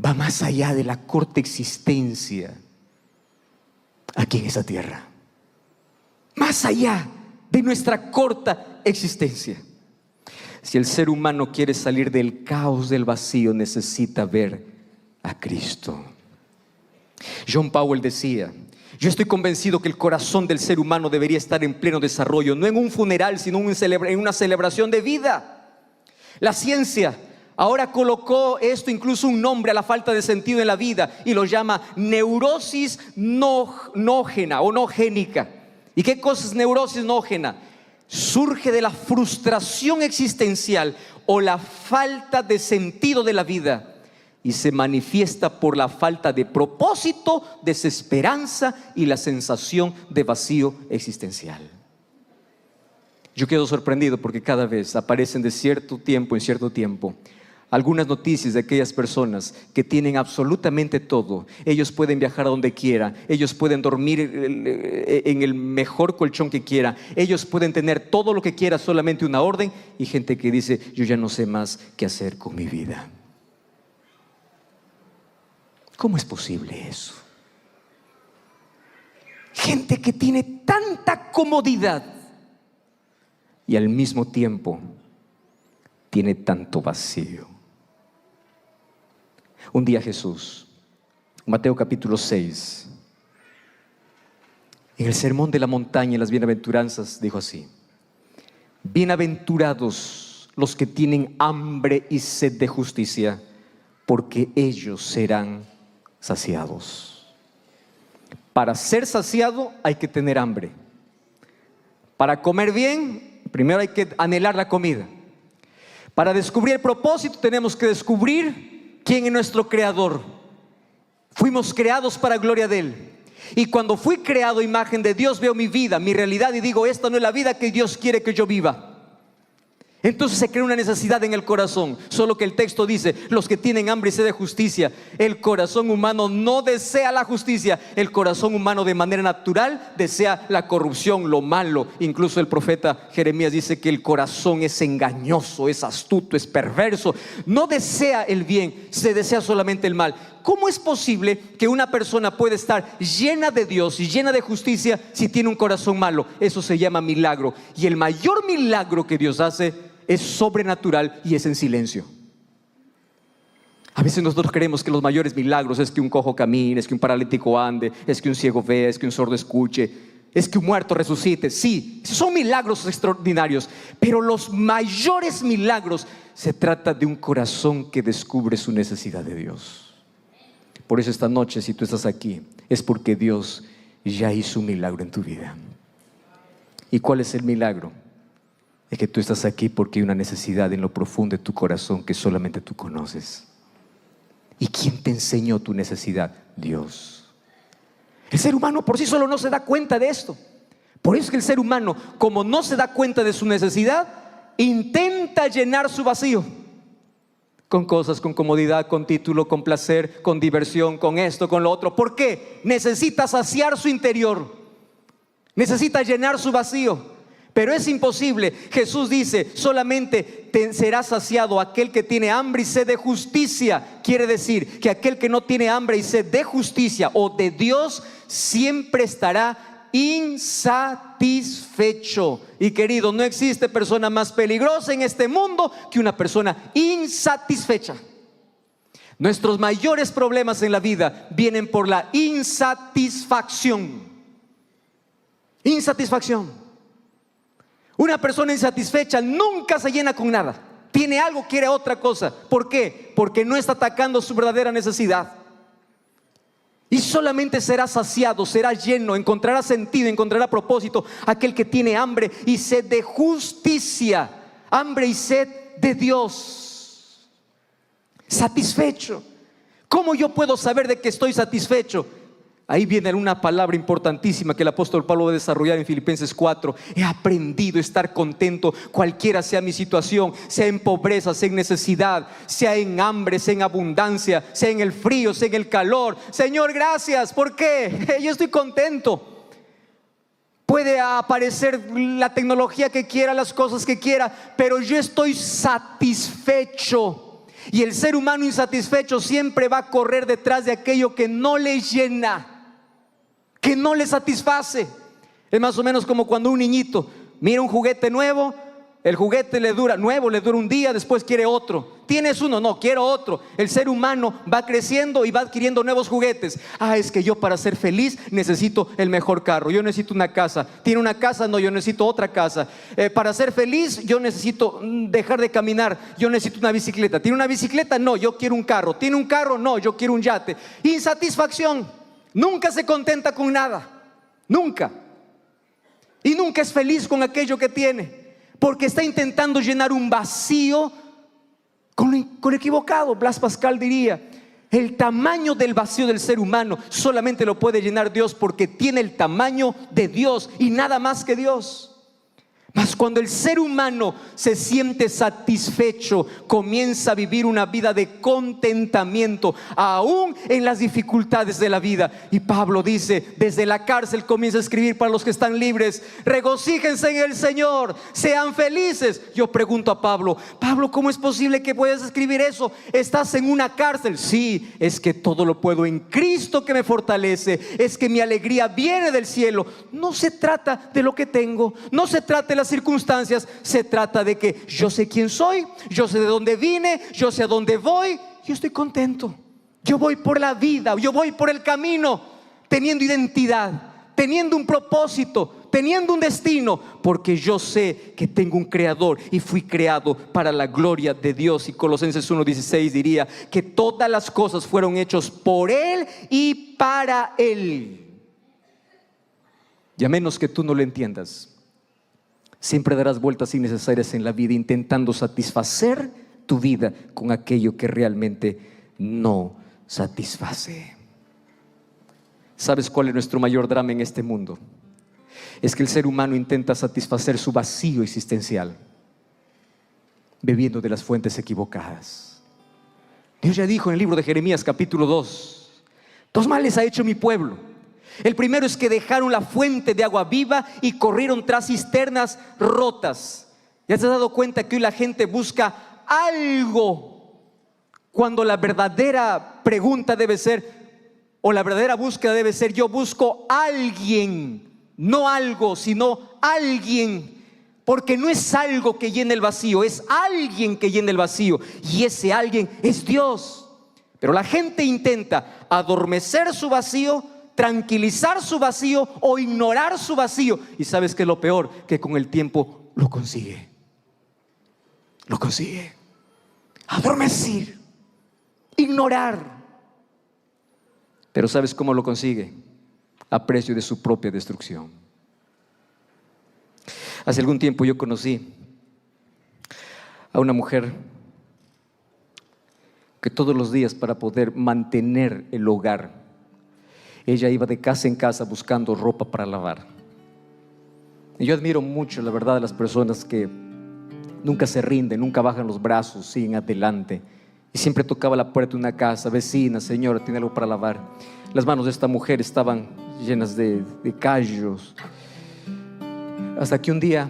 va más allá de la corta existencia aquí en esta tierra, más allá de nuestra corta existencia. Si el ser humano quiere salir del caos, del vacío, necesita ver a Cristo. John Powell decía: yo estoy convencido que el corazón del ser humano debería estar en pleno desarrollo, no en un funeral, sino en una celebración de vida. La ciencia ahora colocó esto, incluso un nombre a la falta de sentido en la vida, y lo llama neurosis nógena o no génica. ¿Y qué cosa es neurosis nógena? Surge de la frustración existencial o la falta de sentido de la vida, y se manifiesta por la falta de propósito, desesperanza y la sensación de vacío existencial. Yo quedo sorprendido porque cada vez aparecen de cierto tiempo en cierto tiempo algunas noticias de aquellas personas que tienen absolutamente todo. Ellos pueden viajar a donde quiera, ellos pueden dormir en el mejor colchón que quiera, ellos pueden tener todo lo que quiera, solamente una orden, y gente que dice: yo ya no sé más qué hacer con mi vida. ¿Cómo es posible eso? Gente que tiene tanta comodidad y al mismo tiempo tiene tanto vacío. Un día Jesús, Mateo capítulo 6, en el sermón de la montaña, en las bienaventuranzas, dijo así: bienaventurados los que tienen hambre y sed de justicia, porque ellos serán saciados. Para ser saciado hay que tener hambre. Para comer bien, primero hay que anhelar la comida. Para descubrir el propósito tenemos que descubrir quién es nuestro creador. Fuimos creados para gloria de Él. Y cuando fui creado a imagen de Dios, veo mi vida, mi realidad, y digo: esta no es la vida que Dios quiere que yo viva. Entonces se crea una necesidad en el corazón. Solo que el texto dice: los que tienen hambre y sed de justicia. El corazón humano no desea la justicia. El corazón humano de manera natural desea la corrupción, lo malo. Incluso el profeta Jeremías dice que el corazón es engañoso, es astuto, es perverso. No desea el bien, se desea solamente el mal. ¿Cómo es posible que una persona pueda estar llena de Dios y llena de justicia si tiene un corazón malo? Eso se llama milagro. Y el mayor milagro que Dios hace es sobrenatural y es en silencio. A veces nosotros creemos que los mayores milagros es que un cojo camine, es que un paralítico ande, es que un ciego vea, es que un sordo escuche, es que un muerto resucite. Sí, son milagros extraordinarios, pero los mayores milagros se trata de un corazón que descubre su necesidad de Dios. Por eso esta noche, si tú estás aquí, es porque Dios ya hizo un milagro en tu vida. ¿Y cuál es el milagro? Es que tú estás aquí porque hay una necesidad en lo profundo de tu corazón que solamente tú conoces. ¿Y quién te enseñó tu necesidad? Dios. El ser humano por sí solo no se da cuenta de esto. Por eso es que el ser humano, como no se da cuenta de su necesidad, intenta llenar su vacío con cosas, con comodidad, con título, con placer, con diversión, con esto, con lo otro. ¿Por qué? Necesita saciar su interior, necesita llenar su vacío. Pero es imposible. Jesús dice: solamente será saciado aquel que tiene hambre y sed de justicia. Quiere decir que aquel que no tiene hambre y sed de justicia o de Dios siempre estará insatisfecho. Y querido, no existe persona más peligrosa en este mundo que una persona insatisfecha. Nuestros mayores problemas en la vida vienen por la insatisfacción. Insatisfacción. Una persona insatisfecha nunca se llena con nada. Tiene algo, quiere otra cosa. ¿Por qué? Porque no está atacando su verdadera necesidad. Y solamente será saciado, será lleno, encontrará sentido, encontrará propósito aquel que tiene hambre y sed de justicia, hambre y sed de Dios. Satisfecho. ¿Cómo yo puedo saber de que estoy satisfecho? Ahí viene una palabra importantísima que el apóstol Pablo va a desarrollar en Filipenses 4. He aprendido a estar contento cualquiera sea mi situación, sea en pobreza, sea en necesidad, sea en hambre, sea en abundancia, sea en el frío, sea en el calor. Señor, gracias. ¿Por qué? Yo estoy contento. Puede aparecer la tecnología que quiera, las cosas que quiera, pero yo estoy satisfecho. Y el ser humano insatisfecho siempre va a correr detrás de aquello que no le llena, que no le satisface. Es más o menos como cuando un niñito mira un juguete nuevo. El juguete le dura un día, después quiere otro. Tienes uno, no, quiero otro. El ser humano va creciendo y va adquiriendo nuevos juguetes. Es que yo para ser feliz necesito el mejor carro. Yo necesito una casa. ¿Tiene una casa? No, yo necesito otra casa. Para ser feliz yo necesito dejar de caminar. Yo necesito una bicicleta. ¿Tiene una bicicleta? No, yo quiero un carro. ¿Tiene un carro? No, yo quiero un yate. Insatisfacción. Nunca se contenta con nada. Nunca. Y nunca es feliz con aquello que tiene, porque está intentando llenar un vacío con lo equivocado. Blas Pascal diría: el tamaño del vacío del ser humano solamente lo puede llenar Dios, porque tiene el tamaño de Dios y nada más que Dios. Mas cuando el ser humano se siente satisfecho, comienza a vivir una vida de contentamiento, aún en las dificultades de la vida. Y Pablo dice, desde la cárcel comienza a escribir para los que están libres: regocíjense en el Señor, sean felices. Yo pregunto a Pablo: Pablo, ¿cómo es posible que puedas escribir eso? ¿Estás en una cárcel? Sí, es que todo lo puedo en Cristo que me fortalece. Es que mi alegría viene del cielo. No se trata de lo que tengo, no se trata de las circunstancias, se trata de que yo sé quién soy, yo sé de dónde vine, yo sé a dónde voy. Yo estoy contento. Yo voy por la vida, yo voy por el camino, teniendo identidad, teniendo un propósito, teniendo un destino, porque yo sé que tengo un creador y fui creado para la gloria de Dios. Y Colosenses 1:16 diría que todas las cosas fueron hechas por Él y para Él. Y a menos que tú no lo entiendas, siempre darás vueltas innecesarias en la vida, intentando satisfacer tu vida con aquello que realmente no satisface. ¿Sabes cuál es nuestro mayor drama en este mundo? Es que el ser humano intenta satisfacer su vacío existencial bebiendo de las fuentes equivocadas. Dios ya dijo en el libro de Jeremías capítulo 2: dos males ha hecho mi pueblo. El primero es que dejaron la fuente de agua viva y corrieron tras cisternas rotas. ¿Ya te has dado cuenta que hoy la gente busca algo, cuando la verdadera pregunta debe ser, o la verdadera búsqueda debe ser: yo busco a alguien, no algo, sino alguien? Porque no es algo que llene el vacío, es alguien que llene el vacío, y ese alguien es Dios. Pero la gente intenta adormecer su vacío, tranquilizar su vacío o ignorar su vacío. Y ¿sabes qué es lo peor? Que con el tiempo lo consigue. Lo consigue. Adormecer, ignorar. Pero ¿sabes cómo lo consigue? A precio de su propia destrucción. Hace algún tiempo yo conocí a una mujer que todos los días, para poder mantener el hogar, ella iba de casa en casa buscando ropa para lavar. Y yo admiro mucho, la verdad, a las personas que nunca se rinden, nunca bajan los brazos, siguen adelante. Y siempre tocaba la puerta de una casa: vecina, señora, ¿tiene algo para lavar? Las manos de esta mujer estaban llenas de callos. Hasta que un día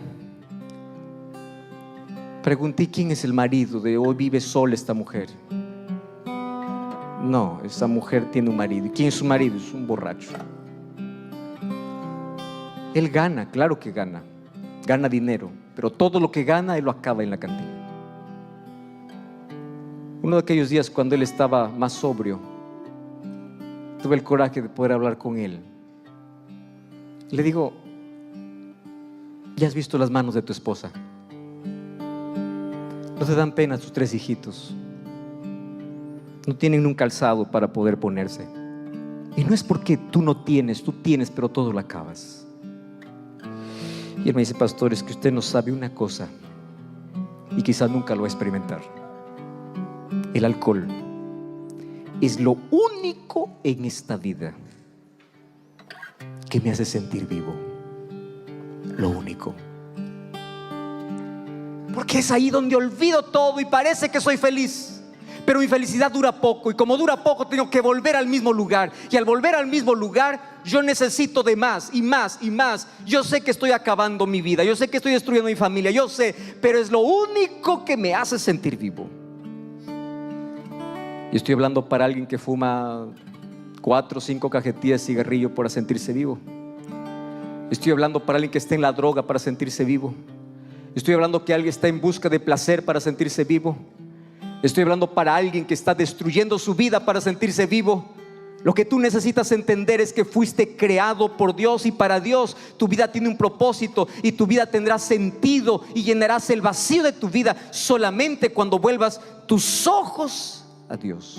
pregunté: ¿quién es el marido de hoy? ¿Vive sola esta mujer? No, esa mujer tiene un marido. ¿Y quién es su marido? Es un borracho. Él gana, claro que gana dinero, pero todo lo que gana él lo acaba en la cantina. Uno de aquellos días, cuando él estaba más sobrio, tuve el coraje de poder hablar con él. Le digo: ¿ya has visto las manos de tu esposa? ¿No te dan pena tus 3 hijitos? No tienen un calzado para poder ponerse. Y no es porque tú no tienes, tú tienes, pero todo lo acabas. Y él me dice: pastor, es que usted no sabe una cosa, y quizás nunca lo va a experimentar. El alcohol es lo único en esta vida que me hace sentir vivo. Lo único. Porque es ahí donde olvido todo y parece que soy feliz. Pero mi felicidad dura poco, y como dura poco tengo que volver al mismo lugar. Y al volver al mismo lugar yo necesito de más y más y más. Yo sé que estoy acabando mi vida, yo sé que estoy destruyendo mi familia, yo sé, pero es lo único que me hace sentir vivo. Y estoy hablando para alguien que fuma 4 o 5 cajetillas de cigarrillo para sentirse vivo. Estoy hablando para alguien que está en la droga para sentirse vivo. Estoy hablando que alguien está en busca de placer para sentirse vivo. Estoy hablando para alguien que está destruyendo su vida para sentirse vivo. Lo que tú necesitas entender es que fuiste creado por Dios y para Dios. Tu vida tiene un propósito y tu vida tendrá sentido, y llenarás el vacío de tu vida solamente cuando vuelvas tus ojos a Dios.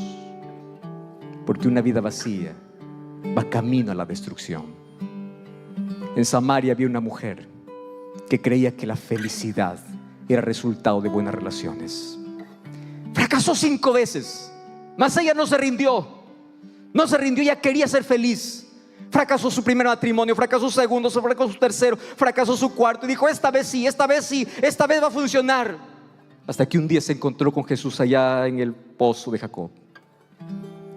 Porque una vida vacía va camino a la destrucción. En Samaria había una mujer que creía que la felicidad era resultado de buenas relaciones. Fracasó 5 veces, mas ella no se rindió. No se rindió, ella quería ser feliz. Fracasó su primer matrimonio, fracasó su segundo, fracasó su tercero, fracasó su cuarto. Y dijo, esta vez sí, esta vez sí, esta vez va a funcionar. Hasta que un día se encontró con Jesús allá en el pozo de Jacob.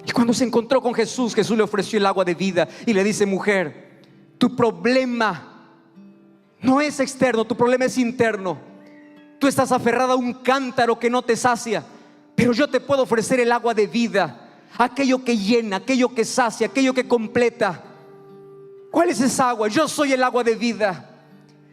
Y cuando se encontró con Jesús, Jesús le ofreció el agua de vida y le dice, mujer, tu problema no es externo, tu problema es interno. Tú estás aferrada a un cántaro que no te sacia, pero yo te puedo ofrecer el agua de vida, aquello que llena, aquello que sacia, aquello que completa. ¿Cuál es esa agua? Yo soy el agua de vida.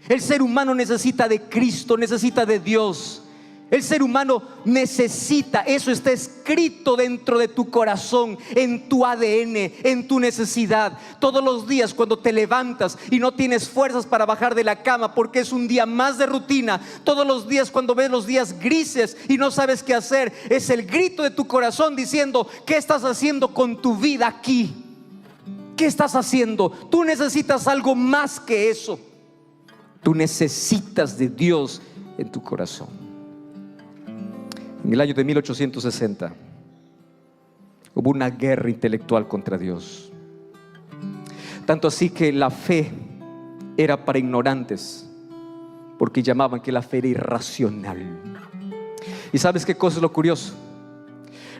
El ser humano necesita de Cristo, necesita de Dios. El ser humano necesita, eso está escrito dentro de tu corazón, en tu ADN, en tu necesidad. Todos los días cuando te levantas y no tienes fuerzas para bajar de la cama porque es un día más de rutina, todos los días cuando ves los días grises y no sabes qué hacer, es el grito de tu corazón diciendo, ¿qué estás haciendo con tu vida aquí? ¿Qué estás haciendo? Tú necesitas algo más que eso. Tú necesitas de Dios en tu corazón. En el año de 1860 hubo una guerra intelectual contra Dios. Tanto así que la fe era para ignorantes, porque llamaban que la fe era irracional. ¿Y sabes qué cosa es lo curioso?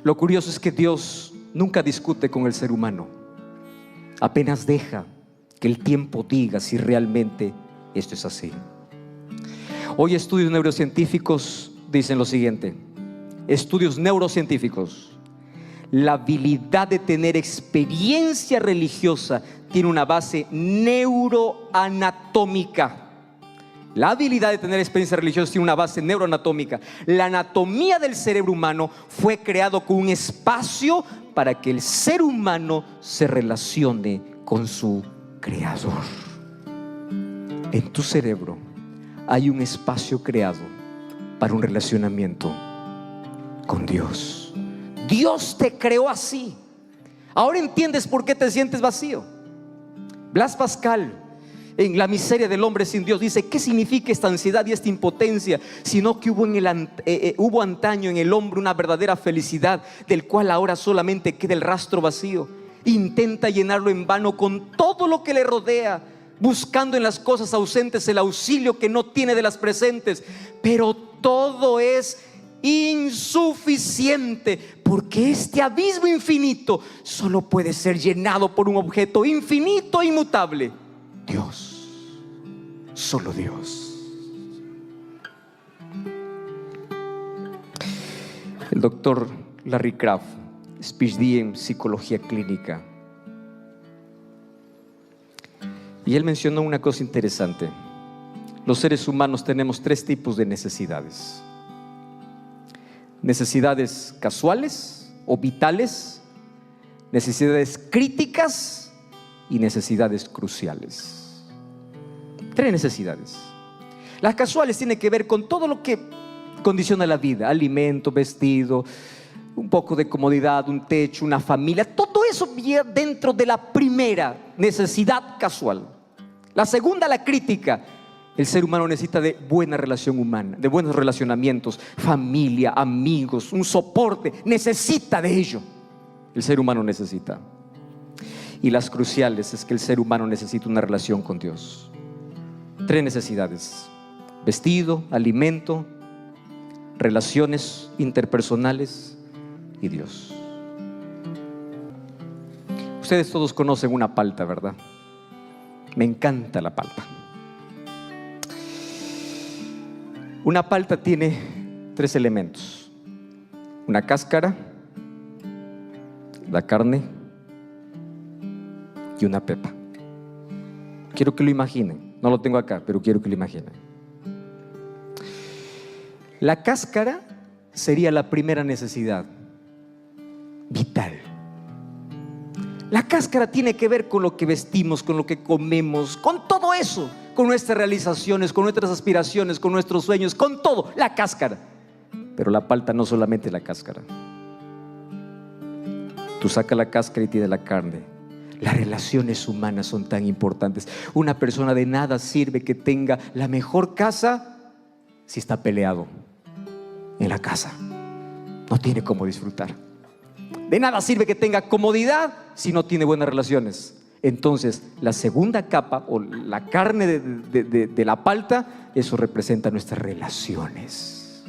Lo curioso es que Dios nunca discute con el ser humano. Apenas deja que el tiempo diga si realmente esto es así. Hoy estudios neurocientíficos dicen lo siguiente. Estudios neurocientíficos: la habilidad de tener experiencia religiosa tiene una base neuroanatómica. La habilidad de tener experiencia religiosa tiene una base neuroanatómica. La anatomía del cerebro humano fue creado con un espacio para que el ser humano se relacione con su creador. En tu cerebro hay un espacio creado para un relacionamiento con Dios. Dios te creó así. Ahora entiendes por qué te sientes vacío. Blas Pascal, en La miseria del hombre sin Dios, dice: ¿qué significa esta ansiedad y esta impotencia? Sino que hubo antaño en el hombre una verdadera felicidad, del cual ahora solamente queda el rastro vacío. Intenta llenarlo en vano con todo lo que le rodea, buscando en las cosas ausentes el auxilio que no tiene de las presentes. Pero todo es insuficiente, porque este abismo infinito solo puede ser llenado por un objeto infinito e inmutable: Dios, solo Dios. El doctor Larry Craft, PhD en psicología clínica, y él mencionó una cosa interesante. Los seres humanos tenemos tres tipos de necesidades: necesidades casuales o vitales, necesidades críticas y necesidades cruciales. Tres necesidades. Las casuales tienen que ver con todo lo que condiciona la vida: alimento, vestido, un poco de comodidad, un techo, una familia. Todo eso viene dentro de la primera necesidad casual. La segunda, la crítica. El ser humano necesita de buena relación humana, de buenos relacionamientos, familia, amigos, un soporte. Necesita de ello. El ser humano necesita. Y las cruciales es que el ser humano necesita una relación con Dios. Tres necesidades: vestido, alimento, relaciones interpersonales y Dios. Ustedes todos conocen una palta, ¿verdad? Me encanta la palta. Una palta tiene tres elementos: una cáscara, la carne y una pepa. Quiero que lo imaginen. No lo tengo acá, pero quiero que lo imaginen. La cáscara sería la primera necesidad vital. La cáscara tiene que ver con lo que vestimos, con lo que comemos, con todo eso, con nuestras realizaciones, con nuestras aspiraciones, con nuestros sueños, con todo. La cáscara. Pero la palta no solamente la cáscara. Tú sacas la cáscara y tienes la carne. Las relaciones humanas son tan importantes. Una persona de nada sirve que tenga la mejor casa si está peleado en la casa. No tiene cómo disfrutar. De nada sirve que tenga comodidad si no tiene buenas relaciones. Entonces, la segunda capa o la carne de la palta, eso representa nuestras relaciones.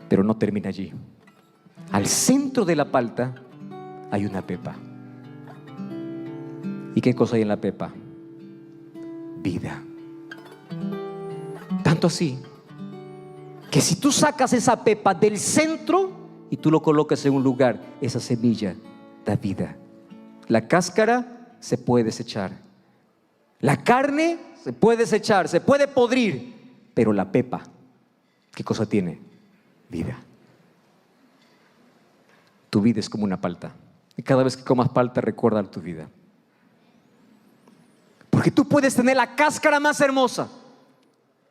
Pero no termina allí. Al centro de la palta hay una pepa. ¿Y qué cosa hay en la pepa? Vida. Tanto así que si tú sacas esa pepa del centro y tú lo colocas en un lugar, esa semilla da vida. La cáscara se puede desechar, la carne se puede desechar, se puede podrir, pero la pepa, ¿qué cosa tiene? Vida. Tu vida es como una palta, y cada vez que comas palta recuerda tu vida. Porque tú puedes tener la cáscara más hermosa,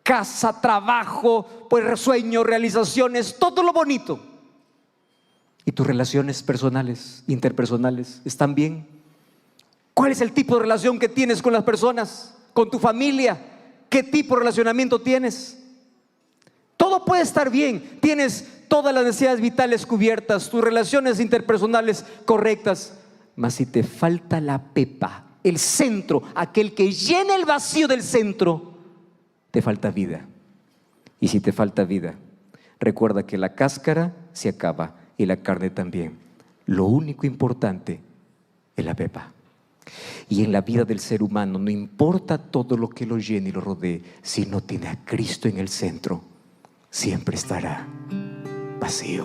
casa, trabajo, pues sueños, realizaciones, todo lo bonito. ¿Y tus relaciones personales, interpersonales, están bien? ¿Cuál es el tipo de relación que tienes con las personas, con tu familia? ¿Qué tipo de relacionamiento tienes? Todo puede estar bien, tienes todas las necesidades vitales cubiertas, tus relaciones interpersonales correctas, mas si te falta la pepa, el centro, aquel que llena el vacío del centro, te falta vida. Y si te falta vida, recuerda que la cáscara se acaba y la carne también. Lo único importante es la pepa. Y en la vida del ser humano no importa todo lo que lo llene y lo rodee, si no tiene a Cristo en el centro, siempre estará vacío.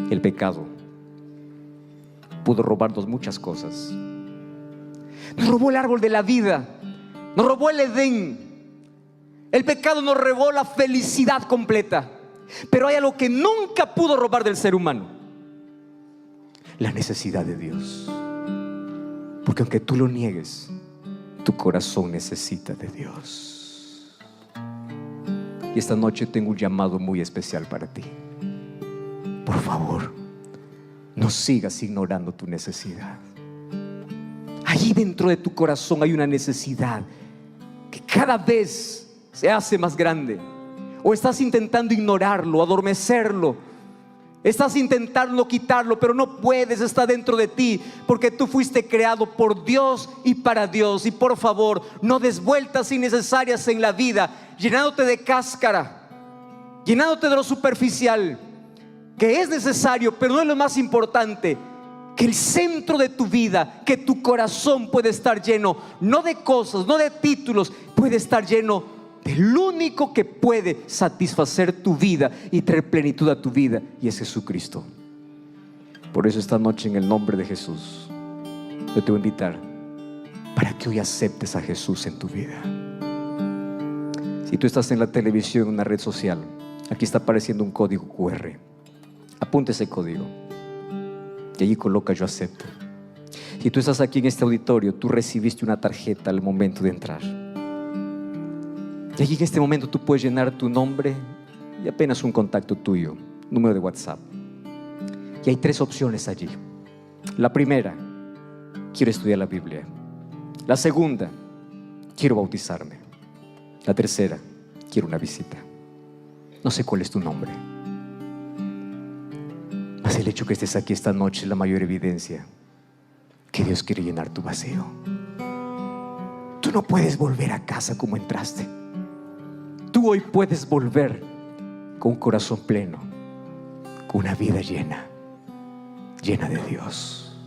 El pecado pudo robarnos muchas cosas. Nos robó el árbol de la vida, nos robó el Edén. El pecado nos robó la felicidad completa. Pero hay algo que nunca pudo robar del ser humano: la necesidad de Dios. Porque aunque tú lo niegues, tu corazón necesita de Dios. Y esta noche tengo un llamado muy especial para ti. Por favor, no sigas ignorando tu necesidad. Allí dentro de tu corazón hay una necesidad que cada vez se hace más grande. O estás intentando ignorarlo, adormecerlo, estás intentando quitarlo, pero no puedes, está dentro de ti, porque tú fuiste creado por Dios y para Dios. Y por favor, no des vueltas innecesarias en la vida, llenándote de cáscara, llenándote de lo superficial, que es necesario, pero no es lo más importante. Que el centro de tu vida, que tu corazón puede estar lleno, no de cosas, no de títulos, puede estar lleno del único que puede satisfacer tu vida y traer plenitud a tu vida, y es Jesucristo. Por eso esta noche, en el nombre de Jesús, yo te voy a invitar para que hoy aceptes a Jesús en tu vida. Si tú estás en la televisión, en una red social, aquí está apareciendo un código QR. Apunta ese código y allí coloca yo acepto. Si tú estás aquí en este auditorio, tú recibiste una tarjeta al momento de entrar, y allí en este momento tú puedes llenar tu nombre y apenas un contacto tuyo, número de WhatsApp. Y hay 3 opciones allí. La primera: quiero estudiar la Biblia. La segunda: quiero bautizarme. La tercera: quiero una visita. No sé cuál es tu nombre, mas el hecho que estés aquí esta noche es la mayor evidencia que Dios quiere llenar tu vacío. Tú no puedes volver a casa como entraste. Tú hoy puedes volver con un corazón pleno, con una vida llena de Dios.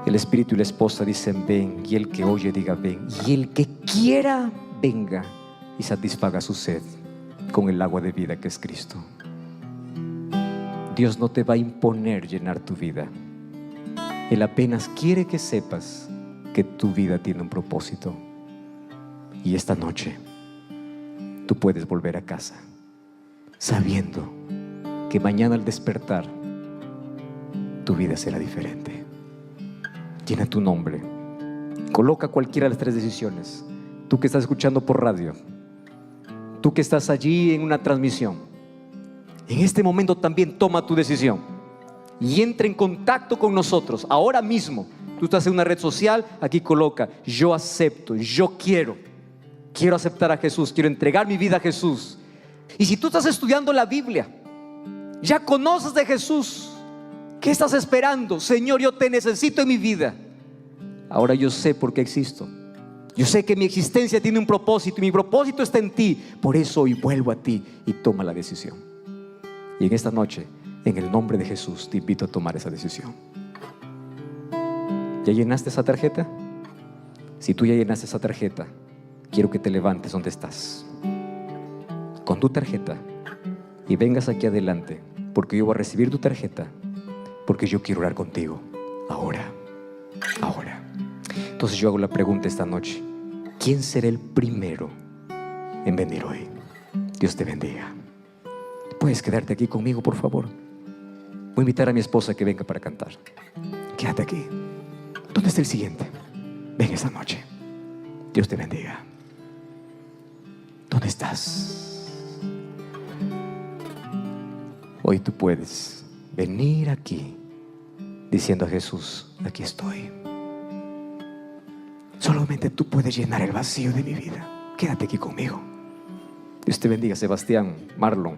El espíritu y la esposa dicen ven, y el que oye diga ven, y el que quiera venga y satisfaga su sed con el agua de vida que es Cristo. Dios no te va a imponer llenar tu vida. Él apenas quiere que sepas que tu vida tiene un propósito. Y esta noche tú puedes volver a casa sabiendo que mañana al despertar tu vida será diferente. Llena tu nombre, coloca cualquiera de las 3 decisiones. Tú que estás escuchando por radio, tú que estás allí en una transmisión, en este momento también toma tu decisión y entra en contacto con nosotros ahora mismo. Tú estás en una red social, aquí coloca yo acepto, yo quiero aceptar a Jesús, quiero entregar mi vida a Jesús. Y si tú estás estudiando la Biblia, ya conoces de Jesús, ¿Qué estás esperando? Señor, yo te necesito en mi vida. Ahora yo sé por qué existo. Yo sé que mi existencia tiene un propósito y mi propósito está en ti. Por eso hoy vuelvo a ti y toma la decisión. Y en esta noche, en el nombre de Jesús, te invito a tomar esa decisión. ¿Ya llenaste esa tarjeta? Si tú ya llenaste esa tarjeta, quiero que te levantes donde estás con tu tarjeta y vengas aquí adelante, porque yo voy a recibir tu tarjeta, porque yo quiero orar contigo ahora. Entonces yo hago la pregunta esta noche: ¿quién será el primero en venir hoy? Dios te bendiga. ¿Puedes quedarte aquí conmigo, por favor? Voy a invitar a mi esposa que venga para cantar. Quédate aquí. ¿Dónde está el siguiente? Ven esta noche. Dios te bendiga. ¿Dónde estás? Hoy tú puedes venir aquí diciendo a Jesús: aquí estoy. Solamente tú puedes llenar el vacío de mi vida. Quédate aquí conmigo. Dios te bendiga, Sebastián, Marlon.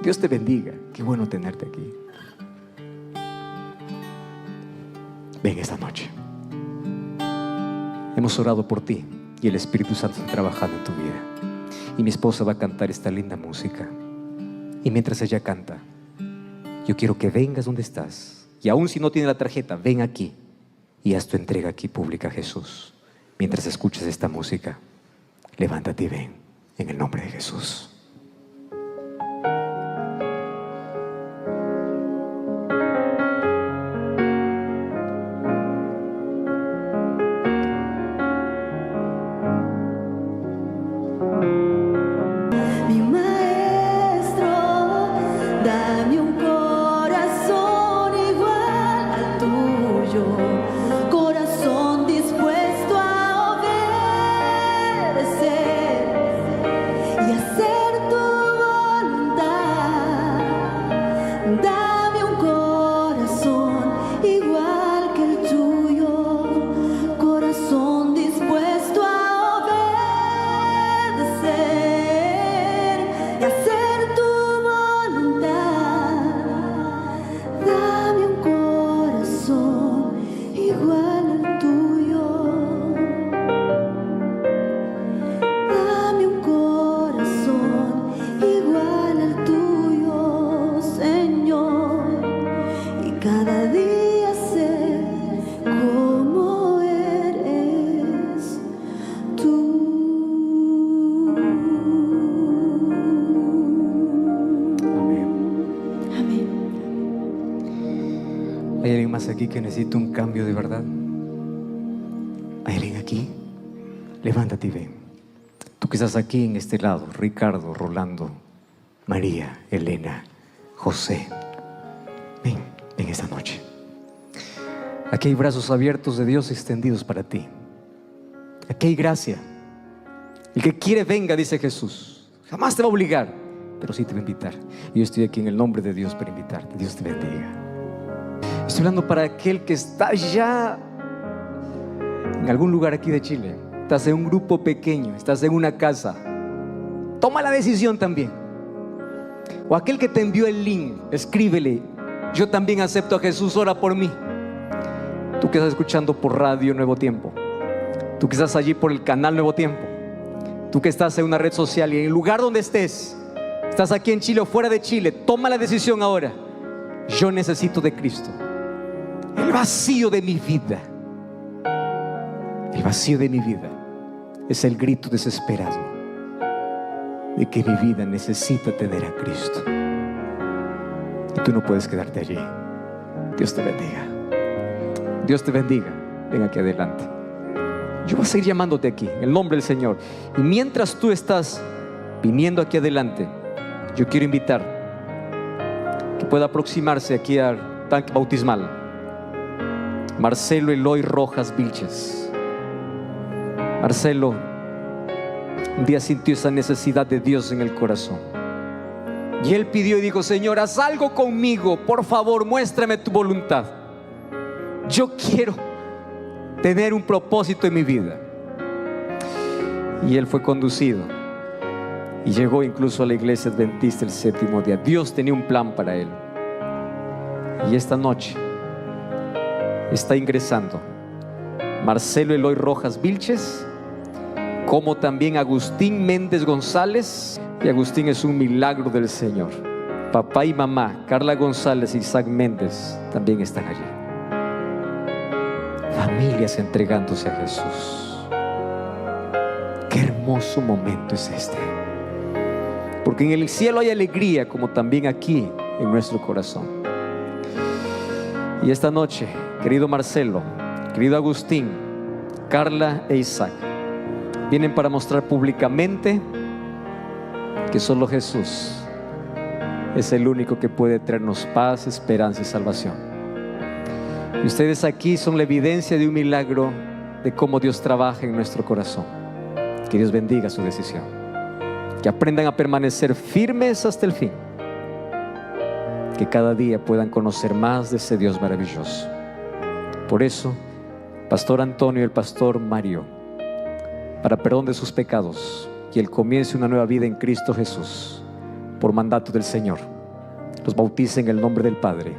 Dios te bendiga. Qué bueno tenerte aquí. Ven esta noche. Hemos orado por ti y el Espíritu Santo está trabajando en tu vida. Y mi esposa va a cantar esta linda música. Y mientras ella canta, yo quiero que vengas donde estás. Y aún si no tienes la tarjeta, ven aquí y haz tu entrega aquí pública a Jesús. Mientras escuches esta música, levántate y ven en el nombre de Jesús. Aquí que necesita un cambio de verdad. ¿Hay alguien aquí? Levántate y ven. Tú que estás aquí en este lado, Ricardo, Rolando, María, Elena, José, ven esta noche. Aquí hay brazos abiertos de Dios extendidos para ti. Aquí hay gracia. El que quiere venga, dice Jesús. Jamás te va a obligar, pero sí te va a invitar. Y yo estoy aquí en el nombre de Dios para invitarte. Dios te bendiga. Estoy hablando para aquel que está ya en algún lugar aquí de Chile. Estás en un grupo pequeño, estás en una casa. Toma la decisión también. O aquel que te envió el link, escríbele: yo también acepto a Jesús, ora por mí. Tú que estás escuchando por radio Nuevo Tiempo, tú que estás allí por el canal Nuevo Tiempo, tú que estás en una red social y en el lugar donde estés, estás aquí en Chile o fuera de Chile, toma la decisión ahora. Yo necesito de Cristo. El vacío de mi vida, el vacío de mi vida es el grito desesperado de que mi vida necesita tener a Cristo. Y tú no puedes quedarte allí. Dios te bendiga. Dios te bendiga. Ven aquí adelante. Yo voy a seguir llamándote aquí en el nombre del Señor. Y mientras tú estás viniendo aquí adelante, yo quiero invitar que pueda aproximarse aquí al tanque bautismal Marcelo Eloy Rojas Vilches. Marcelo un día sintió esa necesidad de Dios en el corazón y él pidió y dijo: Señor, haz algo conmigo, por favor, muéstrame tu voluntad. Yo quiero tener un propósito en mi vida. Y él fue conducido y llegó incluso a la iglesia adventista el séptimo día. Dios tenía un plan para él. Y esta noche está ingresando Marcelo Eloy Rojas Vilches, como también Agustín Méndez González. Y Agustín es un milagro del Señor. Papá y mamá, Carla González y Isaac Méndez, también están allí. Familias entregándose a Jesús. Qué hermoso momento es este. Porque en el cielo hay alegría, como también aquí en nuestro corazón. Y esta noche, querido Marcelo, querido Agustín, Carla e Isaac vienen para mostrar públicamente que solo Jesús es el único que puede traernos paz, esperanza y salvación. Y ustedes aquí son la evidencia de un milagro de cómo Dios trabaja en nuestro corazón. Que Dios bendiga su decisión. Que aprendan a permanecer firmes hasta el fin. Que cada día puedan conocer más de ese Dios maravilloso. Por eso, Pastor Antonio y el Pastor Mario, para perdón de sus pecados y el comienzo de una nueva vida en Cristo Jesús, por mandato del Señor, los bautiza en el nombre del Padre,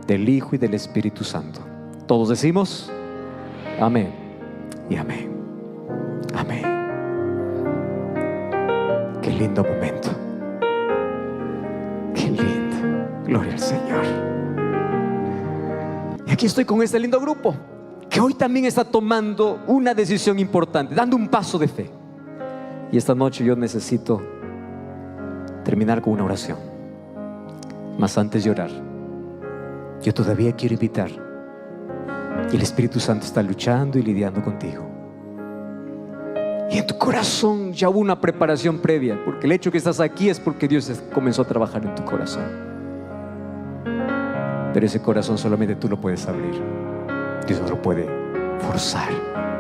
del Hijo y del Espíritu Santo. Todos decimos amén y amén. Amén. Qué lindo momento. Qué lindo. Gloria al Señor. Y aquí estoy con este lindo grupo que hoy también está tomando una decisión importante, dando un paso de fe. Y esta noche yo necesito terminar con una oración. Mas antes de orar, yo todavía quiero invitar. Y el Espíritu Santo está luchando y lidiando contigo. Y en tu corazón ya hubo una preparación previa, porque el hecho que estás aquí es porque Dios comenzó a trabajar en tu corazón. Pero ese corazón solamente tú lo puedes abrir. Dios no lo puede forzar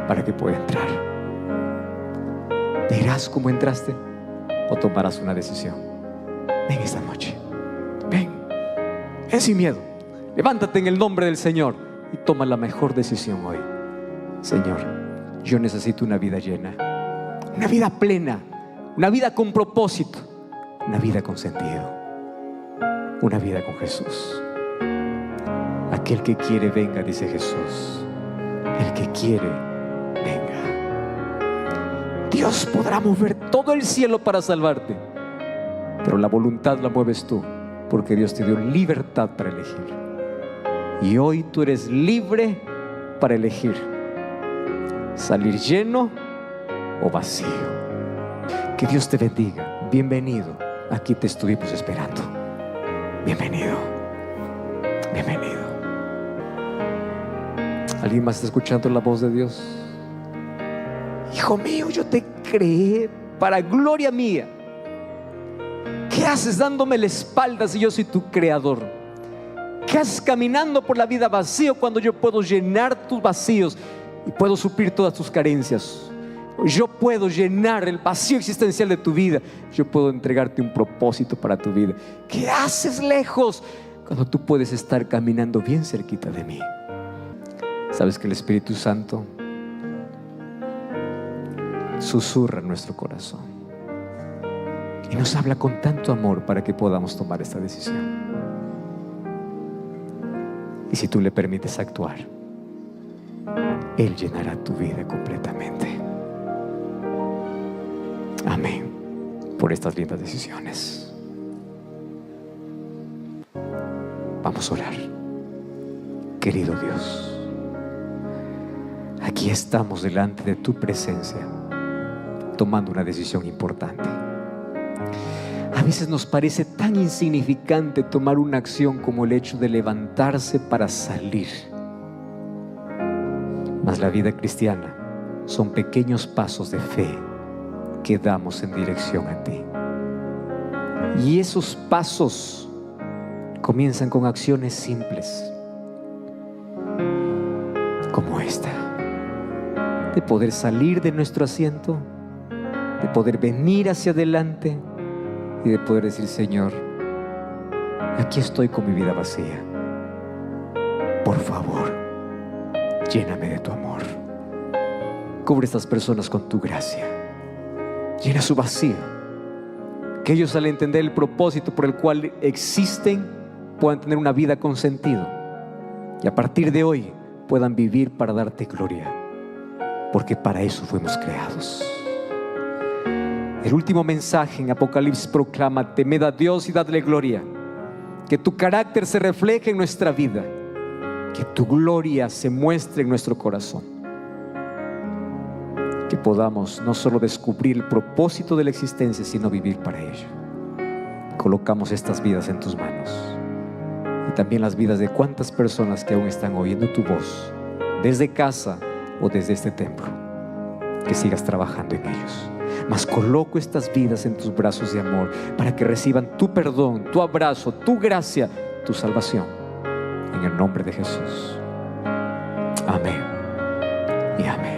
para que pueda entrar. ¿Te irás como entraste o tomarás una decisión? Ven esta noche. Ven sin miedo. Levántate en el nombre del Señor y toma la mejor decisión hoy. Señor, yo necesito una vida llena, una vida plena, una vida con propósito, una vida con sentido, una vida con Jesús. Aquel que quiere venga, dice Jesús. El que quiere venga. Dios podrá mover todo el cielo para salvarte, pero la voluntad la mueves tú, porque Dios te dio libertad para elegir. Y hoy tú eres libre para elegir salir lleno o vacío. Que Dios te bendiga. Bienvenido. Aquí te estuvimos esperando. Bienvenido. Bienvenido. ¿Alguien más está escuchando la voz de Dios? Hijo mío, yo te creé para gloria mía. ¿Qué haces dándome la espalda si yo soy tu creador? ¿Qué haces caminando por la vida vacío cuando yo puedo llenar tus vacíos y puedo suplir todas tus carencias? Yo puedo llenar el vacío existencial de tu vida. Yo puedo entregarte un propósito para tu vida. ¿Qué haces lejos cuando tú puedes estar caminando bien cerquita de mí? ¿Sabes que el Espíritu Santo susurra en nuestro corazón y nos habla con tanto amor para que podamos tomar esta decisión? Y si tú le permites actuar, Él llenará tu vida completamente. Amén. Por estas lindas decisiones. Vamos a orar. Querido Dios, aquí estamos delante de tu presencia, tomando una decisión importante. A veces nos parece tan insignificante tomar una acción como el hecho de levantarse para salir. Mas la vida cristiana son pequeños pasos de fe que damos en dirección a ti. Y esos pasos comienzan con acciones simples, como esta, de poder salir de nuestro asiento, de poder venir hacia adelante y de poder decir: Señor, aquí estoy con mi vida vacía. Por favor, lléname de tu amor. Cubre a estas personas con tu gracia. Llena su vacío. Que ellos, al entender el propósito por el cual existen, puedan tener una vida con sentido y a partir de hoy puedan vivir para darte gloria, porque para eso fuimos creados. El último mensaje en Apocalipsis proclama: temed a Dios y dadle gloria, que tu carácter se refleje en nuestra vida, que tu gloria se muestre en nuestro corazón, que podamos no solo descubrir el propósito de la existencia, sino vivir para ello. Colocamos estas vidas en tus manos y también las vidas de cuántas personas que aún están oyendo tu voz desde casa o desde este templo. Que sigas trabajando en ellos. Mas coloco estas vidas en tus brazos de amor para que reciban tu perdón, tu abrazo, tu gracia, tu salvación, en el nombre de Jesús. Amén y amén.